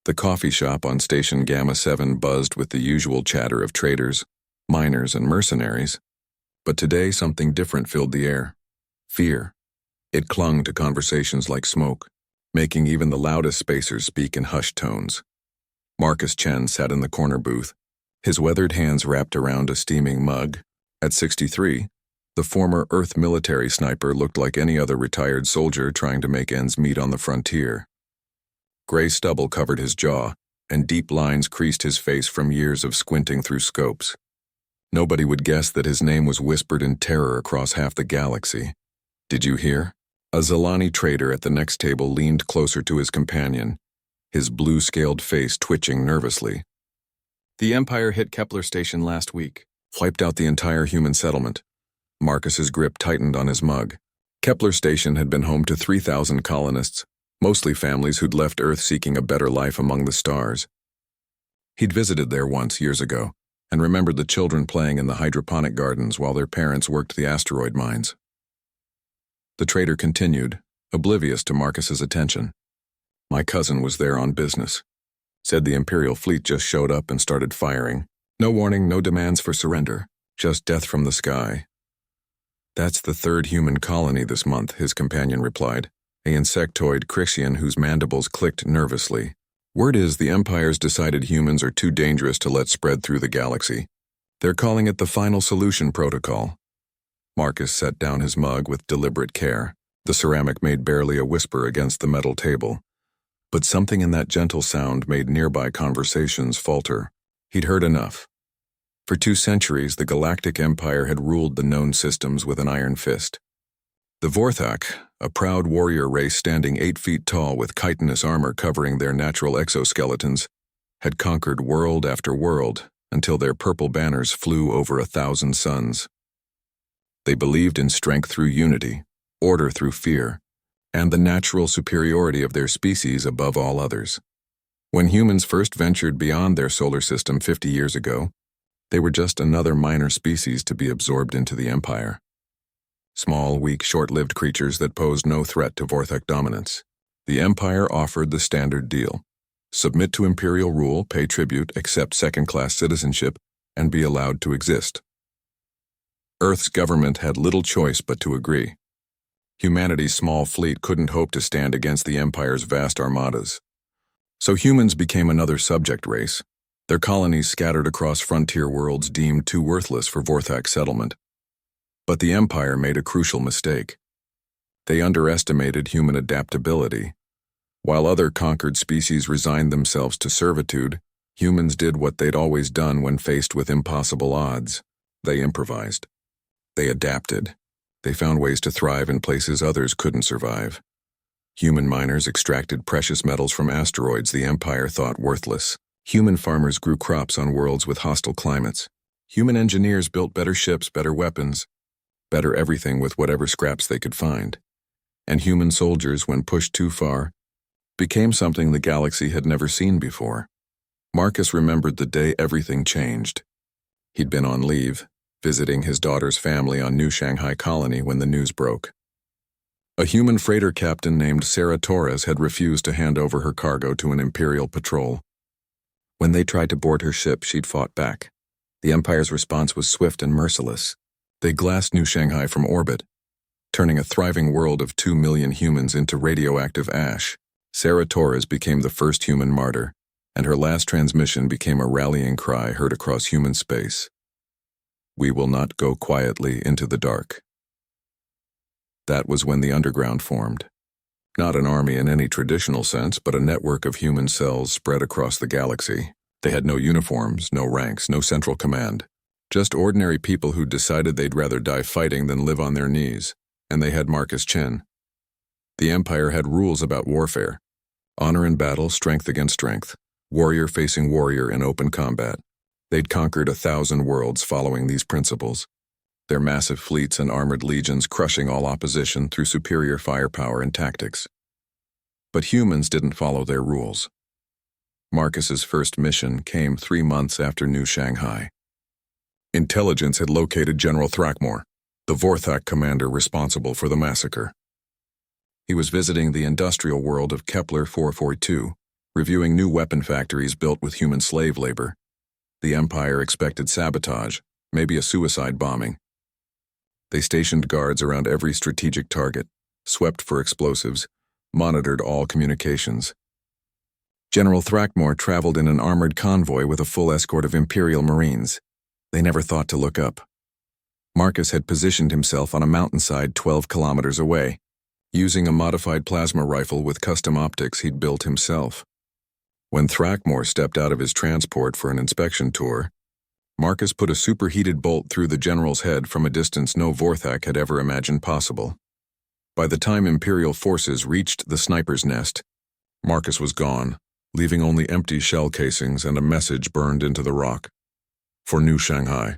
The coffee shop on Station Gamma 7 buzzed with the usual chatter of traders, miners, and mercenaries. But today something different filled the air. Fear. It clung to conversations like smoke, making even the loudest spacers speak in hushed tones. Marcus Chen sat in the corner booth, his weathered hands wrapped around a steaming mug. At 63, the former Earth military sniper looked like any other retired soldier trying to make ends meet on the frontier. Gray stubble covered his jaw, and deep lines creased his face from years of squinting through scopes. Nobody would guess that his name was whispered in terror across half the galaxy. Did you hear? A Zalani trader at the next table leaned closer to his companion, his blue-scaled face twitching nervously. The Empire hit Kepler Station last week. Wiped out the entire human settlement. Marcus's grip tightened on his mug. Kepler Station had been home to 3,000 colonists, mostly families who'd left Earth seeking a better life among the stars. He'd visited there once years ago, and remembered the children playing in the hydroponic gardens while their parents worked the asteroid mines. The trader continued, oblivious to Marcus's attention. My cousin was there on business. Said the Imperial fleet just showed up and started firing. No warning, no demands for surrender, just death from the sky. That's the third human colony this month, his companion replied, a insectoid Crixian whose mandibles clicked nervously. Word is the Empire's decided humans are too dangerous to let spread through the galaxy. They're calling it the Final Solution Protocol. Marcus set down his mug with deliberate care. The ceramic made barely a whisper against the metal table. But something in that gentle sound made nearby conversations falter. He'd heard enough. For 2 centuries, the Galactic Empire had ruled the known systems with an iron fist. The Vorthak, a proud warrior race standing 8 feet tall with chitinous armor covering their natural exoskeletons, had conquered world after world until their purple banners flew over 1,000 suns. They believed in strength through unity, order through fear, and the natural superiority of their species above all others. When humans first ventured beyond their solar system 50 years ago, they were just another minor species to be absorbed into the Empire. Small, weak, short-lived creatures that posed no threat to Vorthak dominance. The Empire offered the standard deal. Submit to Imperial rule, pay tribute, accept second-class citizenship, and be allowed to exist. Earth's government had little choice but to agree. Humanity's small fleet couldn't hope to stand against the Empire's vast armadas. So humans became another subject race, their colonies scattered across frontier worlds deemed too worthless for Vorthak settlement. But the Empire made a crucial mistake. They underestimated human adaptability. While other conquered species resigned themselves to servitude, humans did what they'd always done when faced with impossible odds. They improvised. They adapted. They found ways to thrive in places others couldn't survive. Human miners extracted precious metals from asteroids the Empire thought worthless. Human farmers grew crops on worlds with hostile climates. Human engineers built better ships, better weapons, better everything with whatever scraps they could find. And human soldiers, when pushed too far, became something the galaxy had never seen before. Marcus remembered the day everything changed. He'd been on leave, visiting his daughter's family on New Shanghai Colony when the news broke. A human freighter captain named Sarah Torres had refused to hand over her cargo to an Imperial patrol. When they tried to board her ship, she'd fought back. The Empire's response was swift and merciless. They glassed New Shanghai from orbit, turning a thriving world of 2 million humans into radioactive ash. Sarah Torres became the first human martyr, and her last transmission became a rallying cry heard across human space. We will not go quietly into the dark. That was when the underground formed. Not an army in any traditional sense, but a network of human cells spread across the galaxy. They had no uniforms, no ranks, no central command. Just ordinary people who decided they'd rather die fighting than live on their knees, and they had Marcus Chen. The Empire had rules about warfare. Honor in battle, strength against strength, warrior facing warrior in open combat. They'd conquered 1,000 worlds following these principles, their massive fleets and armored legions crushing all opposition through superior firepower and tactics. But humans didn't follow their rules. Marcus's first mission came 3 months after New Shanghai. Intelligence had located General Thrackmore, the Vorthak commander responsible for the massacre. He was visiting the industrial world of Kepler 442, reviewing new weapon factories built with human slave labor. The Empire expected sabotage, maybe a suicide bombing. They stationed guards around every strategic target, swept for explosives, monitored all communications. General Thrackmore traveled in an armored convoy with a full escort of Imperial Marines. They never thought to look up. Marcus had positioned himself on a mountainside 12 kilometers away, using a modified plasma rifle with custom optics he'd built himself. When Thrackmore stepped out of his transport for an inspection tour, Marcus put a superheated bolt through the general's head from a distance no Vorthak had ever imagined possible. By the time Imperial forces reached the sniper's nest, Marcus was gone, leaving only empty shell casings and a message burned into the rock. For New Shanghai.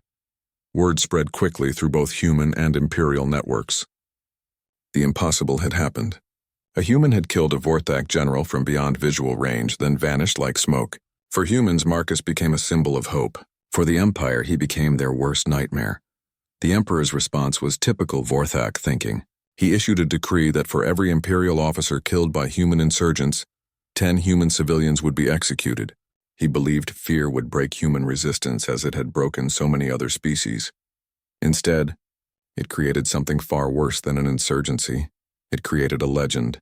Word spread quickly through both human and Imperial networks. The impossible had happened. A human had killed a Vorthak general from beyond visual range, then vanished like smoke. For humans, Marcus became a symbol of hope. For the Empire, he became their worst nightmare. The Emperor's response was typical Vorthak thinking. He issued a decree that for every Imperial officer killed by human insurgents, 10 human civilians would be executed. He believed fear would break human resistance as it had broken so many other species. Instead, it created something far worse than an insurgency. It created a legend.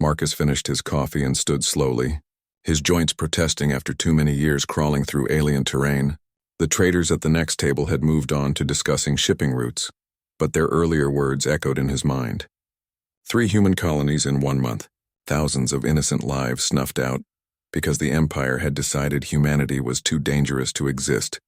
Marcus finished his coffee and stood slowly, his joints protesting after too many years crawling through alien terrain. The traders at the next table had moved on to discussing shipping routes, but their earlier words echoed in his mind. 3 human colonies in 1 month, thousands of innocent lives snuffed out, because the Empire had decided humanity was too dangerous to exist.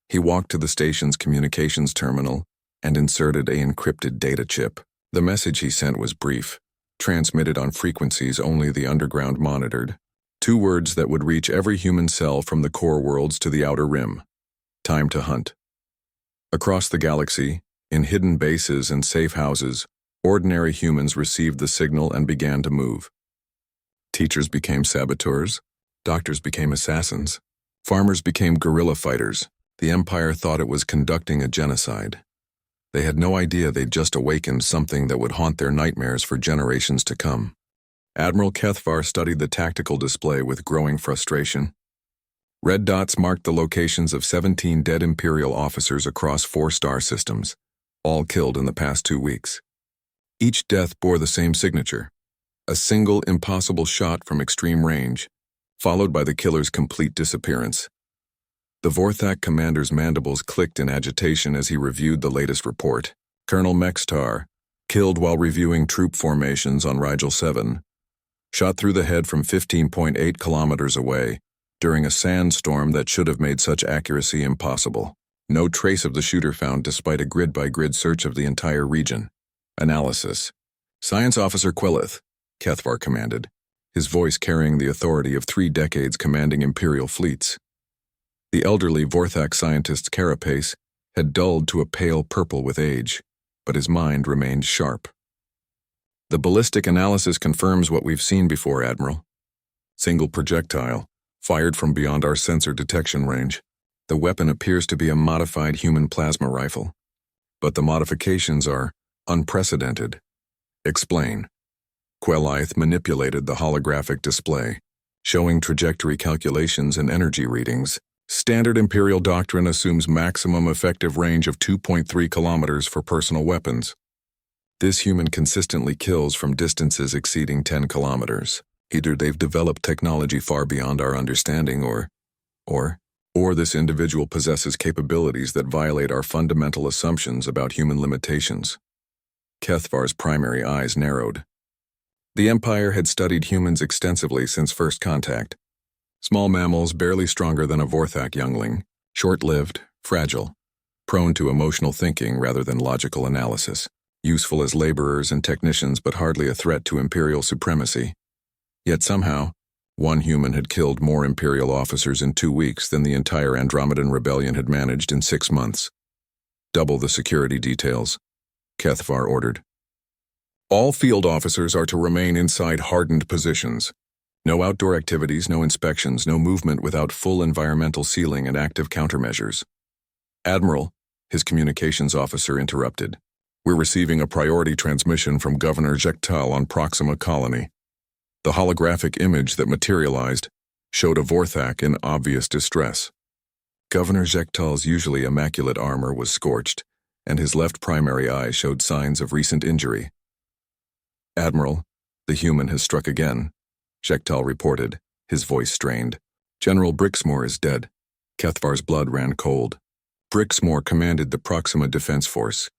He walked to the station's communications terminal and inserted an encrypted data chip. The message he sent was brief, transmitted on frequencies only the underground monitored. 2 words that would reach every human cell from the core worlds to the outer rim. Time to hunt. Across the galaxy, in hidden bases and safe houses, ordinary humans received the signal and began to move. Teachers became saboteurs, doctors became assassins, farmers became guerrilla fighters. The Empire thought it was conducting a genocide. They had no idea they'd just awakened something that would haunt their nightmares for generations to come. Admiral Kethvar studied the tactical display with growing frustration. Red dots marked the locations of 17 dead Imperial officers across 4 star systems, all killed in the past 2 weeks. Each death bore the same signature. A single impossible shot from extreme range, followed by the killer's complete disappearance. The Vorthak commander's mandibles clicked in agitation as he reviewed the latest report. Colonel Mextar, killed while reviewing troop formations on Rigel 7, shot through the head from 15.8 kilometers away during a sandstorm that should have made such accuracy impossible. No trace of the shooter found despite a grid-by-grid search of the entire region. Analysis. Science Officer Quillith, Kethvar commanded, his voice carrying the authority of 3 decades commanding Imperial fleets. The elderly Vorthak scientist's carapace had dulled to a pale purple with age, but his mind remained sharp. The ballistic analysis confirms what we've seen before, Admiral. Single projectile, fired from beyond our sensor detection range. The weapon appears to be a modified human plasma rifle. But the modifications are unprecedented. Explain. Quillith manipulated the holographic display, showing trajectory calculations and energy readings. Standard Imperial doctrine assumes maximum effective range of 2.3 kilometers for personal weapons. This human consistently kills from distances exceeding 10 kilometers. Either they've developed technology far beyond our understanding or this individual possesses capabilities that violate our fundamental assumptions about human limitations. Kethvar's primary eyes narrowed. The Empire had studied humans extensively since first contact. Small mammals barely stronger than a Vorthak youngling, short-lived, fragile, prone to emotional thinking rather than logical analysis, useful as laborers and technicians but hardly a threat to Imperial supremacy. Yet somehow, one human had killed more Imperial officers in 2 weeks than the entire Andromedan rebellion had managed in 6 months. Double the security details, Kethvar ordered. All field officers are to remain inside hardened positions. No outdoor activities, no inspections, no movement without full environmental sealing and active countermeasures. Admiral, his communications officer interrupted. We're receiving a priority transmission from Governor Jektal on Proxima Colony. The holographic image that materialized showed a Vorthak in obvious distress. Governor Jektal's usually immaculate armor was scorched, and his left primary eye showed signs of recent injury. "Admiral, the human has struck again," Jektal reported, his voice strained. "General Brixmore is dead." Kethvar's blood ran cold. Brixmore commanded the Proxima Defense Force,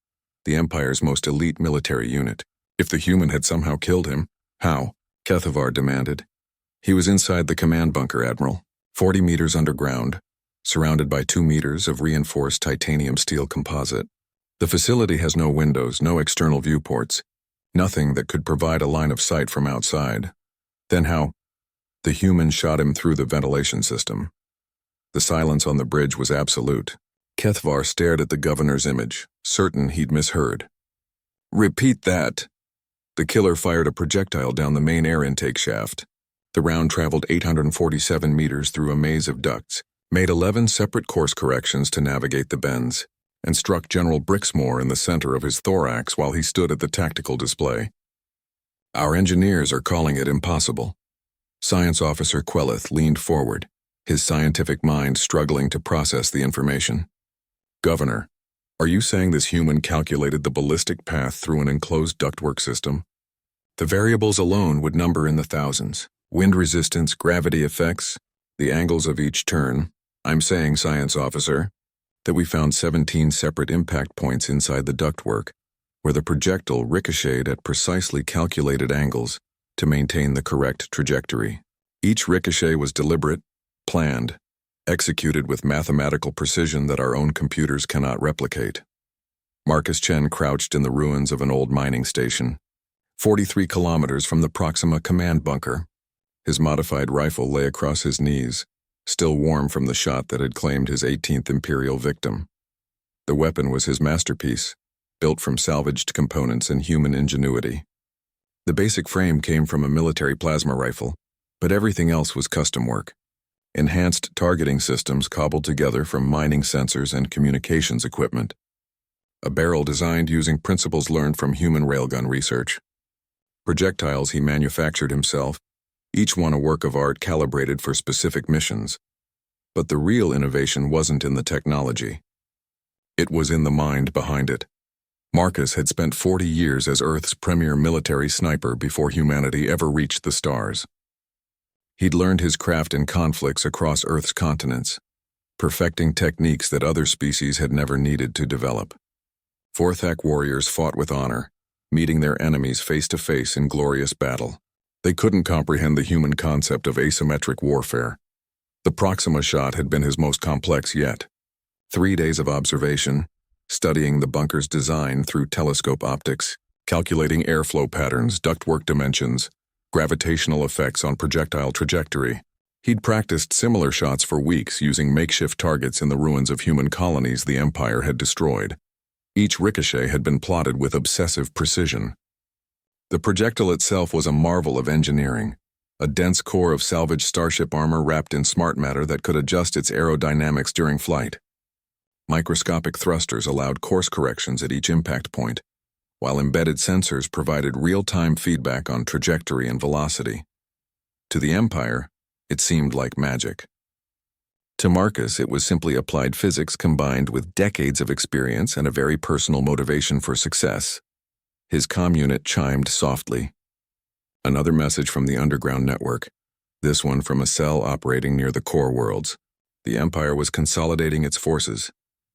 the Empire's most elite military unit. If the human had somehow killed him, how? Kethvar demanded. "He was inside the command bunker, Admiral, 40 meters underground, surrounded by 2 meters of reinforced titanium steel composite. The facility has no windows, no external viewports, nothing that could provide a line of sight from outside." "Then how?" "The human shot him through the ventilation system." The silence on the bridge was absolute. Kethvar stared at the governor's image, certain he'd misheard. "Repeat that." "The killer fired a projectile down the main air intake shaft. The round traveled 847 meters through a maze of ducts, made 11 separate course corrections to navigate the bends, and struck General Brixmore in the center of his thorax while he stood at the tactical display. Our engineers are calling it impossible." Science Officer Quelleth leaned forward, his scientific mind struggling to process the information. "Governor, are you saying this human calculated the ballistic path through an enclosed ductwork system? The variables alone would number in the thousands. Wind resistance, gravity effects, the angles of each turn. I'm saying, Science Officer, that we found 17 separate impact points inside the ductwork, where the projectile ricocheted at precisely calculated angles to maintain the correct trajectory. Each ricochet was deliberate, planned, executed with mathematical precision that our own computers cannot replicate." Marcus Chen crouched in the ruins of an old mining station, 43 kilometers from the Proxima command bunker. His modified rifle lay across his knees, still warm from the shot that had claimed his 18th Imperial victim. The weapon was his masterpiece, built from salvaged components and human ingenuity. The basic frame came from a military plasma rifle, but everything else was custom work. Enhanced targeting systems cobbled together from mining sensors and communications equipment. A barrel designed using principles learned from human railgun research. Projectiles he manufactured himself, each one a work of art calibrated for specific missions. But the real innovation wasn't in the technology. It was in the mind behind it. Marcus had spent 40 years as Earth's premier military sniper before humanity ever reached the stars. He'd learned his craft in conflicts across Earth's continents, perfecting techniques that other species had never needed to develop. Vorthak warriors fought with honor, meeting their enemies face to face in glorious battle. They couldn't comprehend the human concept of asymmetric warfare. The Proxima shot had been his most complex yet. 3 days of observation, studying the bunker's design through telescope optics, calculating airflow patterns, ductwork dimensions, gravitational effects on projectile trajectory. He'd practiced similar shots for weeks using makeshift targets in the ruins of human colonies the Empire had destroyed. Each ricochet had been plotted with obsessive precision. The projectile itself was a marvel of engineering, a dense core of salvaged starship armor wrapped in smart matter that could adjust its aerodynamics during flight. Microscopic thrusters allowed course corrections at each impact point, while embedded sensors provided real-time feedback on trajectory and velocity. To the Empire, it seemed like magic. To Marcus, it was simply applied physics combined with decades of experience and a very personal motivation for success. His comm unit chimed softly. Another message from the underground network, this one from a cell operating near the core worlds. The Empire was consolidating its forces,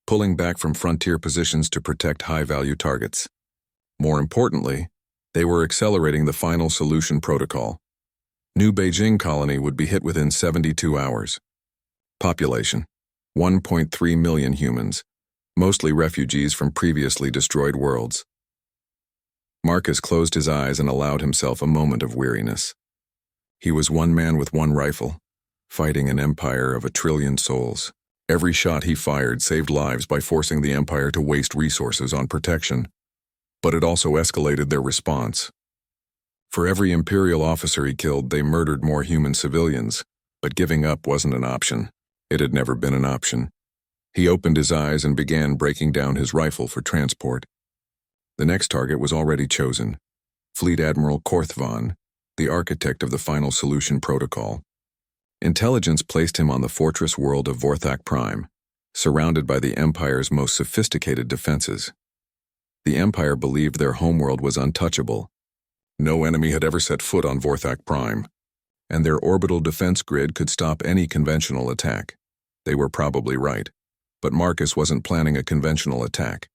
pulling back from frontier positions to protect high-value targets. More importantly, they were accelerating the final solution protocol. New Beijing colony would be hit within 72 hours. Population: 1.3 million humans, mostly refugees from previously destroyed worlds. Marcus closed his eyes and allowed himself a moment of weariness. He was one man with one rifle, fighting an empire of 1 trillion souls. Every shot he fired saved lives by forcing the Empire to waste resources on protection. But it also escalated their response. For every Imperial officer he killed, they murdered more human civilians, but giving up wasn't an option. It had never been an option. He opened his eyes and began breaking down his rifle for transport. The next target was already chosen: Fleet Admiral Korthvan, the architect of the Final Solution Protocol. Intelligence placed him on the fortress world of Vorthak Prime, surrounded by the Empire's most sophisticated defenses. The Empire believed their homeworld was untouchable. No enemy had ever set foot on Vorthak Prime, and their orbital defense grid could stop any conventional attack. They were probably right, but Marcus wasn't planning a conventional attack.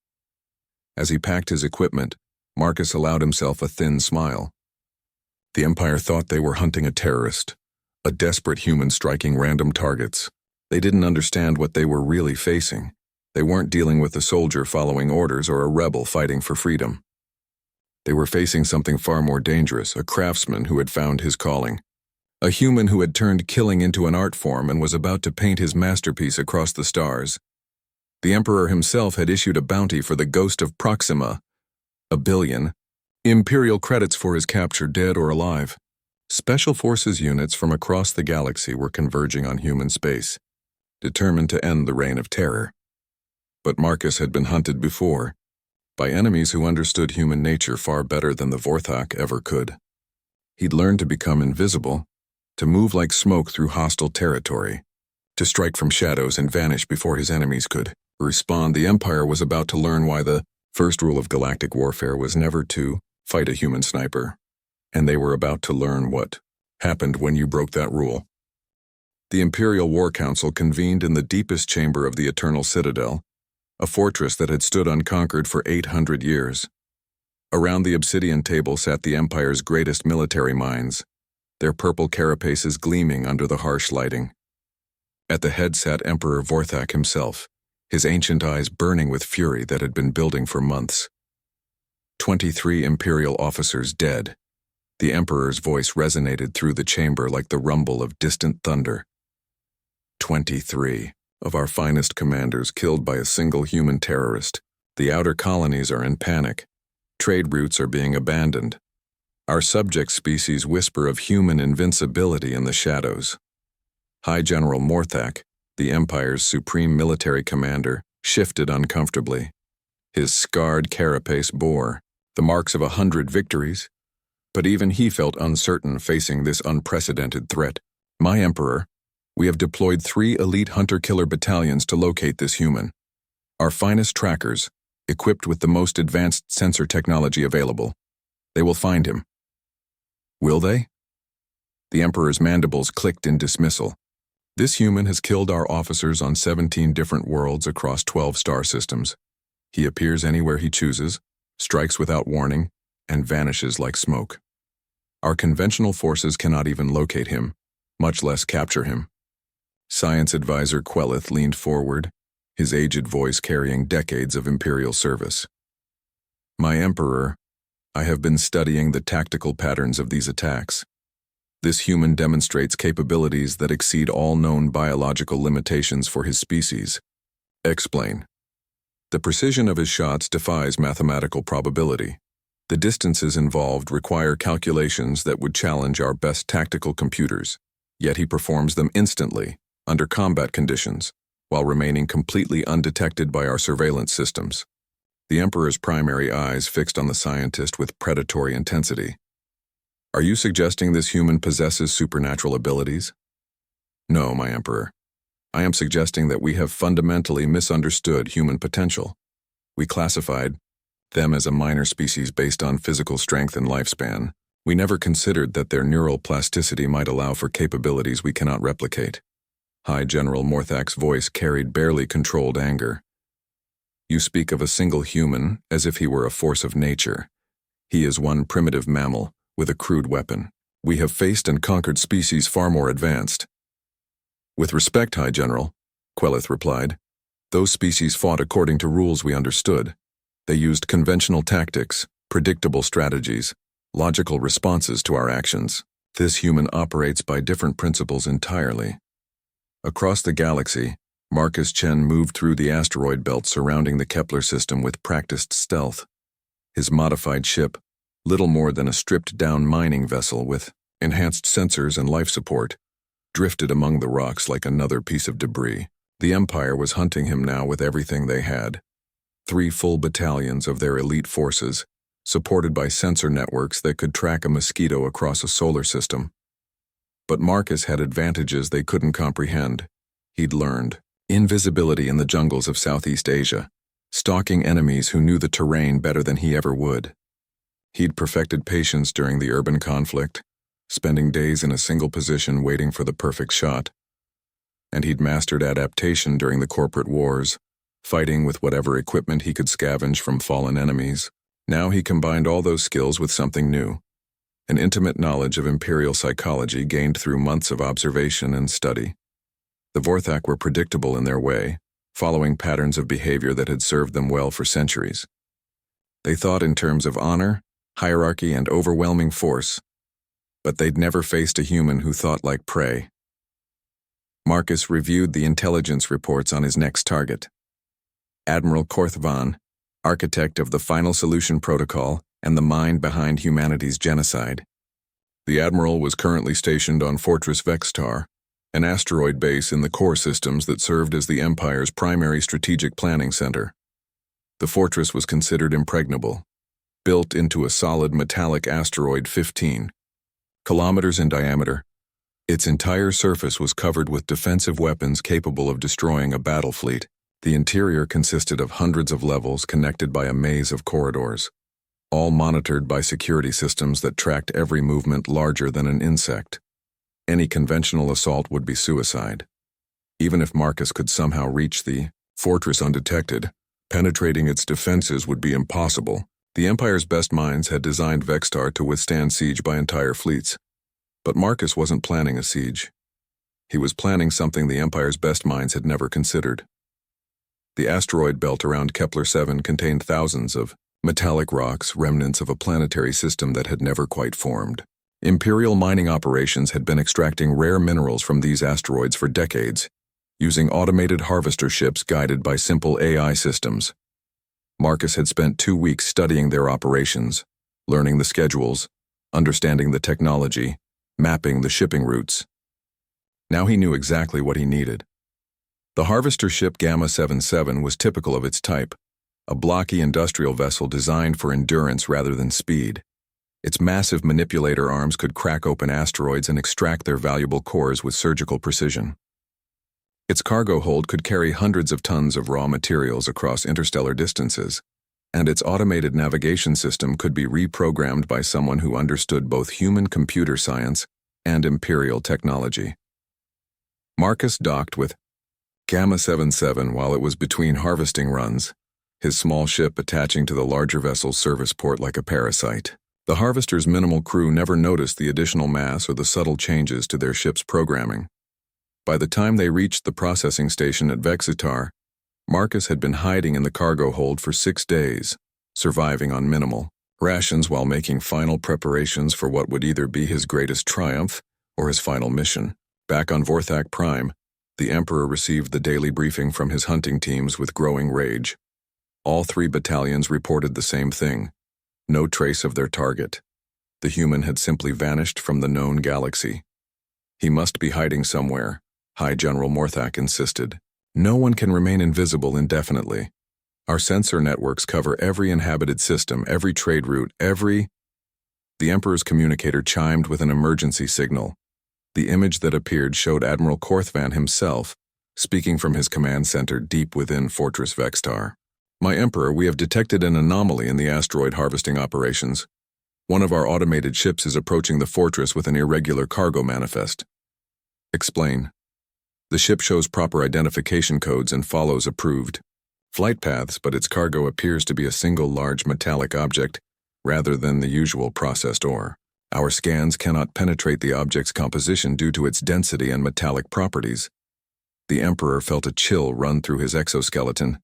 As he packed his equipment, Marcus allowed himself a thin smile. The Empire thought they were hunting a terrorist, a desperate human striking random targets. They didn't understand what they were really facing. They weren't dealing with a soldier following orders or a rebel fighting for freedom. They were facing something far more dangerous, a craftsman who had found his calling. A human who had turned killing into an art form and was about to paint his masterpiece across the stars. The Emperor himself had issued a bounty for the ghost of Proxima, 1 billion, Imperial credits for his capture, dead or alive. Special forces units from across the galaxy were converging on human space, determined to end the reign of terror. But Marcus had been hunted before, by enemies who understood human nature far better than the Vorthak ever could. He'd learned to become invisible, to move like smoke through hostile territory, to strike from shadows and vanish before his enemies could respond. The Empire was about to learn why the first rule of galactic warfare was never to fight a human sniper, and they were about to learn what happened when you broke that rule. The Imperial War Council convened in the deepest chamber of the Eternal Citadel, a fortress that had stood unconquered for 800 years. Around the obsidian table sat the Empire's greatest military minds, their purple carapaces gleaming under the harsh lighting. At the head sat Emperor Vorthak himself, his ancient eyes burning with fury that had been building for months. 23 Imperial officers dead. The Emperor's voice resonated through the chamber like the rumble of distant thunder. 23 of our finest commanders killed by a single human terrorist. The outer colonies are in panic. Trade routes are being abandoned. Our subject species whisper of human invincibility in the shadows. High General Morthak, the Empire's supreme military commander, shifted uncomfortably. His scarred carapace bore the marks of 100 victories, but even he felt uncertain facing this unprecedented threat. My Emperor, we have deployed 3 elite hunter-killer battalions to locate this human. Our finest trackers, equipped with the most advanced sensor technology available. They will find him. Will they? The Emperor's mandibles clicked in dismissal. This human has killed our officers on 17 different worlds across 12 star systems. He appears anywhere he chooses, strikes without warning, and vanishes like smoke. Our conventional forces cannot even locate him, much less capture him. Science advisor Quelith leaned forward, his aged voice carrying decades of Imperial service. My Emperor, I have been studying the tactical patterns of these attacks. This human demonstrates capabilities that exceed all known biological limitations for his species. Explain. The precision of his shots defies mathematical probability. The distances involved require calculations that would challenge our best tactical computers, yet he performs them instantly, under combat conditions, while remaining completely undetected by our surveillance systems. The Emperor's primary eyes fixed on the scientist with predatory intensity. Are you suggesting this human possesses supernatural abilities? No, my Emperor. I am suggesting that we have fundamentally misunderstood human potential. We classified them as a minor species based on physical strength and lifespan. We never considered that their neural plasticity might allow for capabilities we cannot replicate. High General Morthak's voice carried barely controlled anger. You speak of a single human as if he were a force of nature. He is one primitive mammal with a crude weapon. We have faced and conquered species far more advanced. With respect, High General, Quelith replied, those species fought according to rules we understood. They used conventional tactics, predictable strategies, logical responses to our actions. This human operates by different principles entirely. Across the galaxy, Marcus Chen moved through the asteroid belt surrounding the Kepler system with practiced stealth. His modified ship, little more than a stripped-down mining vessel with enhanced sensors and life support, drifted among the rocks like another piece of debris. The Empire was hunting him now with everything they had. 3 full battalions of their elite forces, supported by sensor networks that could track a mosquito across a solar system. But Marcus had advantages they couldn't comprehend. He'd learned invisibility in the jungles of Southeast Asia, stalking enemies who knew the terrain better than he ever would. He'd perfected patience during the urban conflict, spending days in a single position waiting for the perfect shot. And he'd mastered adaptation during the corporate wars, fighting with whatever equipment he could scavenge from fallen enemies. Now he combined all those skills with something new, an intimate knowledge of imperial psychology gained through months of observation and study. The Vorthak were predictable in their way, following patterns of behavior that had served them well for centuries. They thought in terms of honor, hierarchy, and overwhelming force, but they'd never faced a human who thought like prey. Marcus reviewed the intelligence reports on his next target. Admiral Korthvan, architect of the Final Solution Protocol and the mind behind humanity's genocide. The Admiral was currently stationed on Fortress Vextar, an asteroid base in the core systems that served as the Empire's primary strategic planning center. The fortress was considered impregnable, built into a solid metallic asteroid 15 kilometers in diameter. Its entire surface was covered with defensive weapons capable of destroying a battle fleet. The interior consisted of hundreds of levels connected by a maze of corridors, all monitored by security systems that tracked every movement larger than an insect. Any conventional assault would be suicide. Even if Marcus could somehow reach the fortress undetected, penetrating its defenses would be impossible. The Empire's best minds had designed Vextar to withstand siege by entire fleets. But Marcus wasn't planning a siege. He was planning something the Empire's best minds had never considered. The asteroid belt around Kepler-7 contained thousands of metallic rocks, remnants of a planetary system that had never quite formed. Imperial mining operations had been extracting rare minerals from these asteroids for decades, using automated harvester ships guided by simple AI systems. Marcus had spent 2 weeks studying their operations, learning the schedules, understanding the technology, mapping the shipping routes. Now he knew exactly what he needed. The harvester ship Gamma 77 was typical of its type, a blocky industrial vessel designed for endurance rather than speed. Its massive manipulator arms could crack open asteroids and extract their valuable cores with surgical precision. Its cargo hold could carry hundreds of tons of raw materials across interstellar distances, and its automated navigation system could be reprogrammed by someone who understood both human computer science and imperial technology. Marcus docked with Gamma 77 while it was between harvesting runs, his small ship attaching to the larger vessel's service port like a parasite. The harvester's minimal crew never noticed the additional mass or the subtle changes to their ship's programming. By the time they reached the processing station at Vexitar, Marcus had been hiding in the cargo hold for 6 days, surviving on minimal rations while making final preparations for what would either be his greatest triumph or his final mission. Back on Vorthak Prime, the Emperor received the daily briefing from his hunting teams with growing rage. All 3 battalions reported the same thing: no trace of their target. The human had simply vanished from the known galaxy. He must be hiding somewhere, High General Morthak insisted. No one can remain invisible indefinitely. Our sensor networks cover every inhabited system, every trade route, every... The Emperor's communicator chimed with an emergency signal. The image that appeared showed Admiral Korthvan himself, speaking from his command center deep within Fortress Vextar. My Emperor, we have detected an anomaly in the asteroid harvesting operations. One of our automated ships is approaching the fortress with an irregular cargo manifest. Explain. The ship shows proper identification codes and follows approved flight paths, but its cargo appears to be a single large metallic object rather than the usual processed ore. Our scans cannot penetrate the object's composition due to its density and metallic properties. The Emperor felt a chill run through his exoskeleton.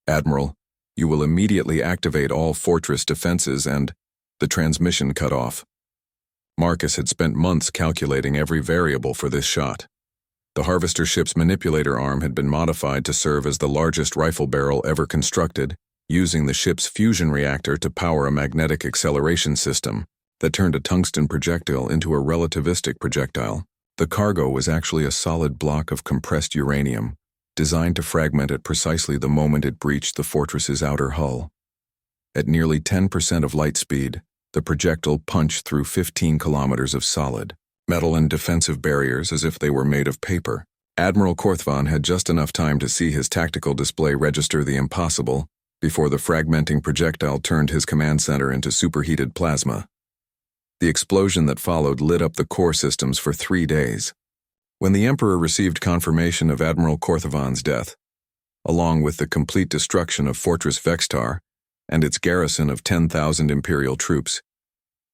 Admiral, you will immediately activate all fortress defenses and... The transmission cut off. Marcus had spent months calculating every variable for this shot. The harvester ship's manipulator arm had been modified to serve as the largest rifle barrel ever constructed, using the ship's fusion reactor to power a magnetic acceleration system that turned a tungsten projectile into a relativistic projectile. The cargo was actually a solid block of compressed uranium, designed to fragment at precisely the moment it breached the fortress's outer hull. At nearly 10% of light speed, the projectile punched through 15 kilometers of solid metal and defensive barriers as if they were made of paper. Admiral Korthvan had just enough time to see his tactical display register the impossible before the fragmenting projectile turned his command center into superheated plasma. The explosion that followed lit up the core systems for 3 days. When the Emperor received confirmation of Admiral Korthvan's death, along with the complete destruction of Fortress Vextar and its garrison of 10,000 Imperial troops,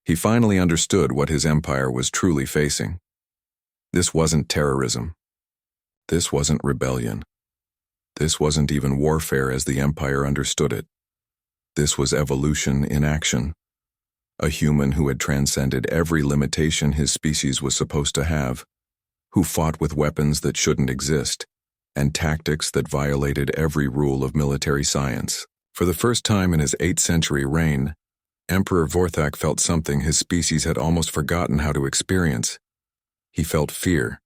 he finally understood what his empire was truly facing. This wasn't terrorism. This wasn't rebellion. This wasn't even warfare as the Empire understood it. This was evolution in action. A human who had transcended every limitation his species was supposed to have, who fought with weapons that shouldn't exist, and tactics that violated every rule of military science. For the first time in his 8th-century reign, Emperor Vorthak felt something his species had almost forgotten how to experience. He felt fear.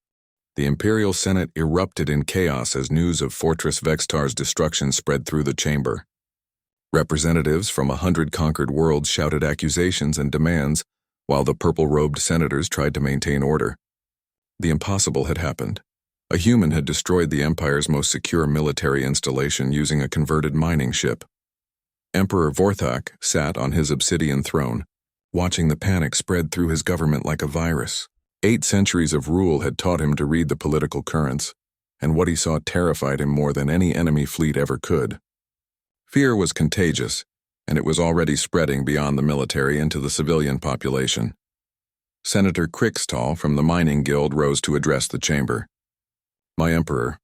The Imperial Senate erupted in chaos as news of Fortress Vextar's destruction spread through the chamber. Representatives from 100 conquered worlds shouted accusations and demands, while the purple-robed senators tried to maintain order. The impossible had happened. A human had destroyed the Empire's most secure military installation using a converted mining ship. Emperor Vorthak sat on his obsidian throne, watching the panic spread through his government like a virus. 8 centuries of rule had taught him to read the political currents, and what he saw terrified him more than any enemy fleet ever could. Fear was contagious, and it was already spreading beyond the military into the civilian population. Senator Kriegstall from the Mining Guild rose to address the chamber. "My Emperor,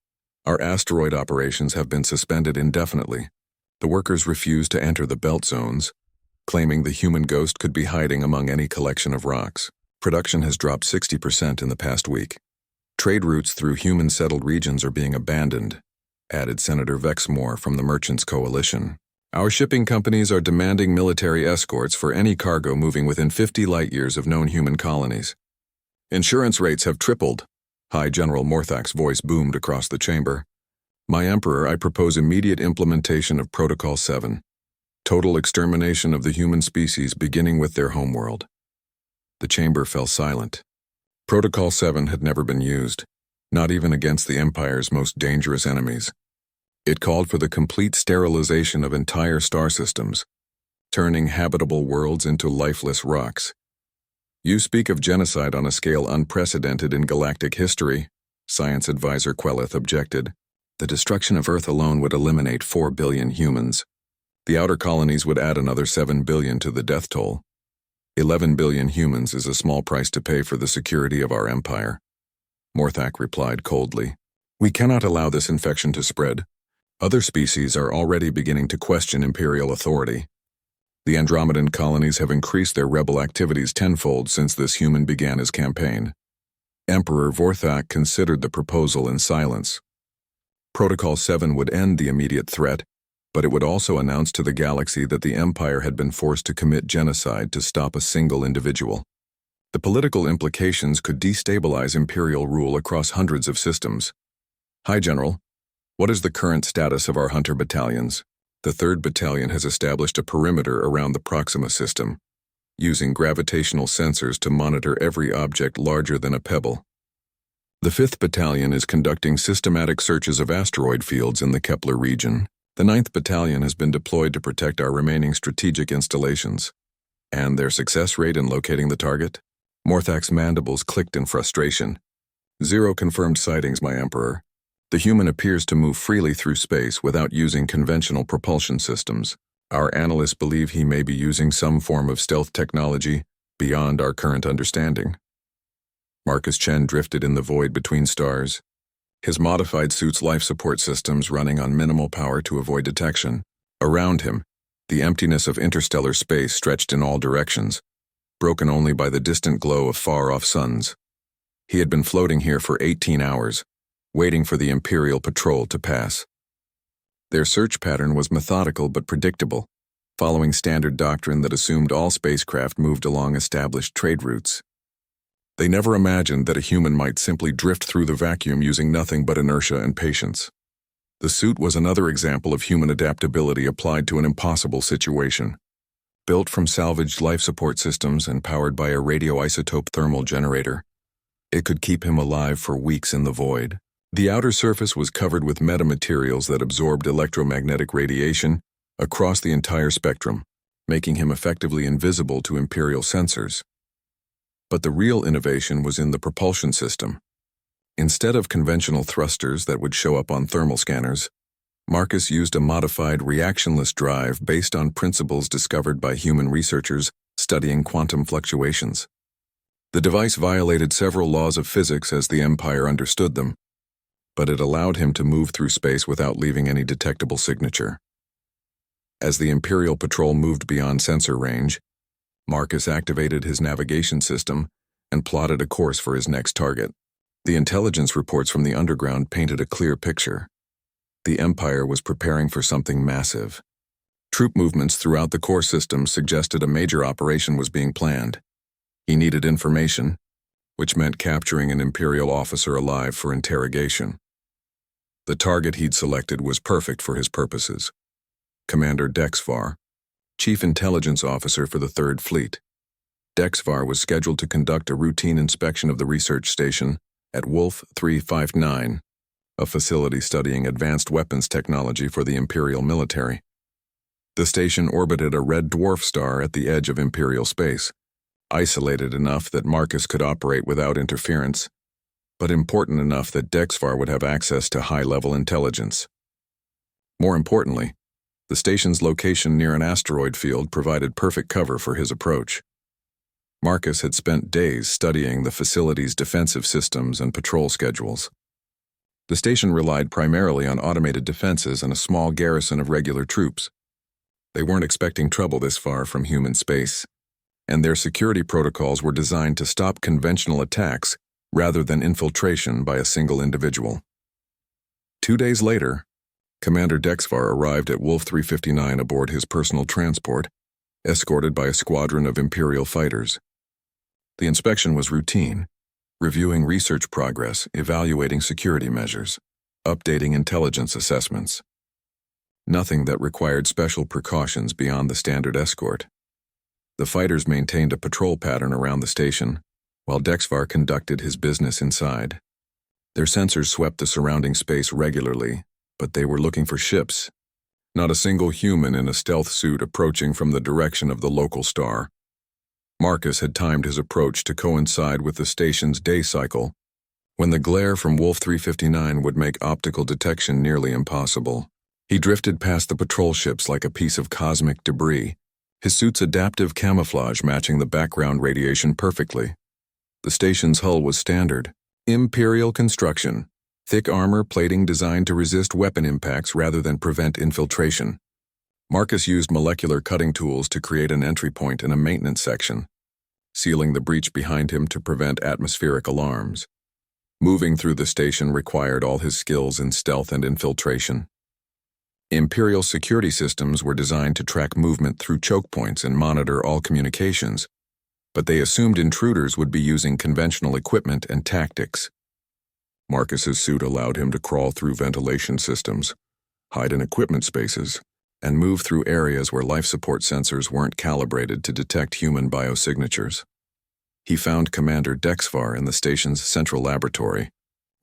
our asteroid operations have been suspended indefinitely. The workers refuse to enter the belt zones, claiming the human ghost could be hiding among any collection of rocks. Production has dropped 60% in the past week. Trade routes through human-settled regions are being abandoned," added Senator Vexmore from the Merchants Coalition. "Our shipping companies are demanding military escorts for any cargo moving within 50 light-years of known human colonies. Insurance rates have tripled." High General Morthak's voice boomed across the chamber. "My Emperor, I propose immediate implementation of Protocol 7. Total extermination of the human species beginning with their homeworld." The chamber fell silent. Protocol 7 had never been used, not even against the Empire's most dangerous enemies. It called for the complete sterilization of entire star systems, turning habitable worlds into lifeless rocks. "You speak of genocide on a scale unprecedented in galactic history," Science Advisor Queleth objected. "The destruction of Earth alone would eliminate 4 billion humans. The outer colonies would add another 7 billion to the death toll. 11 billion humans is a small price to pay for the security of our empire." Morthak replied coldly. "We cannot allow this infection to spread. Other species are already beginning to question imperial authority. The Andromedan colonies have increased their rebel activities tenfold since this human began his campaign." Emperor Vorthak considered the proposal in silence. Protocol 7 would end the immediate threat, but it would also announce to the galaxy that the Empire had been forced to commit genocide to stop a single individual. The political implications could destabilize imperial rule across hundreds of systems. "High General, what is the current status of our hunter battalions?" The 3rd Battalion has established a perimeter around the Proxima system, using gravitational sensors to monitor every object larger than a pebble. The 5th Battalion is conducting systematic searches of asteroid fields in the Kepler region. The 9th Battalion has been deployed to protect our remaining strategic installations. "And their success rate in locating the target?" Morthak's mandibles clicked in frustration. "0 confirmed sightings, my Emperor. The human appears to move freely through space without using conventional propulsion systems. Our analysts believe he may be using some form of stealth technology beyond our current understanding." Marcus Chen drifted in the void between stars, his modified suit's life support systems running on minimal power to avoid detection. Around him, the emptiness of interstellar space stretched in all directions, broken only by the distant glow of far-off suns. He had been floating here for 18 hours, waiting for the Imperial patrol to pass. Their search pattern was methodical but predictable, following standard doctrine that assumed all spacecraft moved along established trade routes. They never imagined that a human might simply drift through the vacuum using nothing but inertia and patience. The suit was another example of human adaptability applied to an impossible situation. Built from salvaged life support systems and powered by a radioisotope thermal generator, it could keep him alive for weeks in the void. The outer surface was covered with metamaterials that absorbed electromagnetic radiation across the entire spectrum, making him effectively invisible to Imperial sensors. But the real innovation was in the propulsion system. Instead of conventional thrusters that would show up on thermal scanners, Marcus used a modified reactionless drive based on principles discovered by human researchers studying quantum fluctuations. The device violated several laws of physics as the Empire understood them, but it allowed him to move through space without leaving any detectable signature. As the Imperial patrol moved beyond sensor range, Marcus activated his navigation system and plotted a course for his next target. The intelligence reports from the underground painted a clear picture. The Empire was preparing for something massive. Troop movements throughout the core system suggested a major operation was being planned. He needed information, which meant capturing an Imperial officer alive for interrogation. The target he'd selected was perfect for his purposes. Commander Dexvar, Chief Intelligence Officer for the Third Fleet. Dexvar was scheduled to conduct a routine inspection of the research station at Wolf 359, a facility studying advanced weapons technology for the Imperial military. The station orbited a red dwarf star at the edge of Imperial space, isolated enough that Marcus could operate without interference, but important enough that Dexvar would have access to high-level intelligence. More importantly, the station's location near an asteroid field provided perfect cover for his approach. Marcus had spent days studying the facility's defensive systems and patrol schedules. The station relied primarily on automated defenses and a small garrison of regular troops. They weren't expecting trouble this far from human space, and their security protocols were designed to stop conventional attacks rather than infiltration by a single individual. 2 days later, Commander Dexvar arrived at Wolf 359 aboard his personal transport, escorted by a squadron of Imperial fighters. The inspection was routine, reviewing research progress, evaluating security measures, updating intelligence assessments. Nothing that required special precautions beyond the standard escort. The fighters maintained a patrol pattern around the station, while Dexvar conducted his business inside. Their sensors swept the surrounding space regularly, but they were looking for ships, not a single human in a stealth suit approaching from the direction of the local star. Marcus had timed his approach to coincide with the station's day cycle, when the glare from Wolf 359 would make optical detection nearly impossible. He drifted past the patrol ships like a piece of cosmic debris, his suit's adaptive camouflage matching the background radiation perfectly. The station's hull was standard, Imperial construction, thick armor plating designed to resist weapon impacts rather than prevent infiltration. Marcus used molecular cutting tools to create an entry point in a maintenance section, sealing the breach behind him to prevent atmospheric alarms. Moving through the station required all his skills in stealth and infiltration. Imperial security systems were designed to track movement through choke points and monitor all communications, but they assumed intruders would be using conventional equipment and tactics. Marcus's suit allowed him to crawl through ventilation systems, hide in equipment spaces, and move through areas where life support sensors weren't calibrated to detect human biosignatures. He found Commander Dexvar in the station's central laboratory,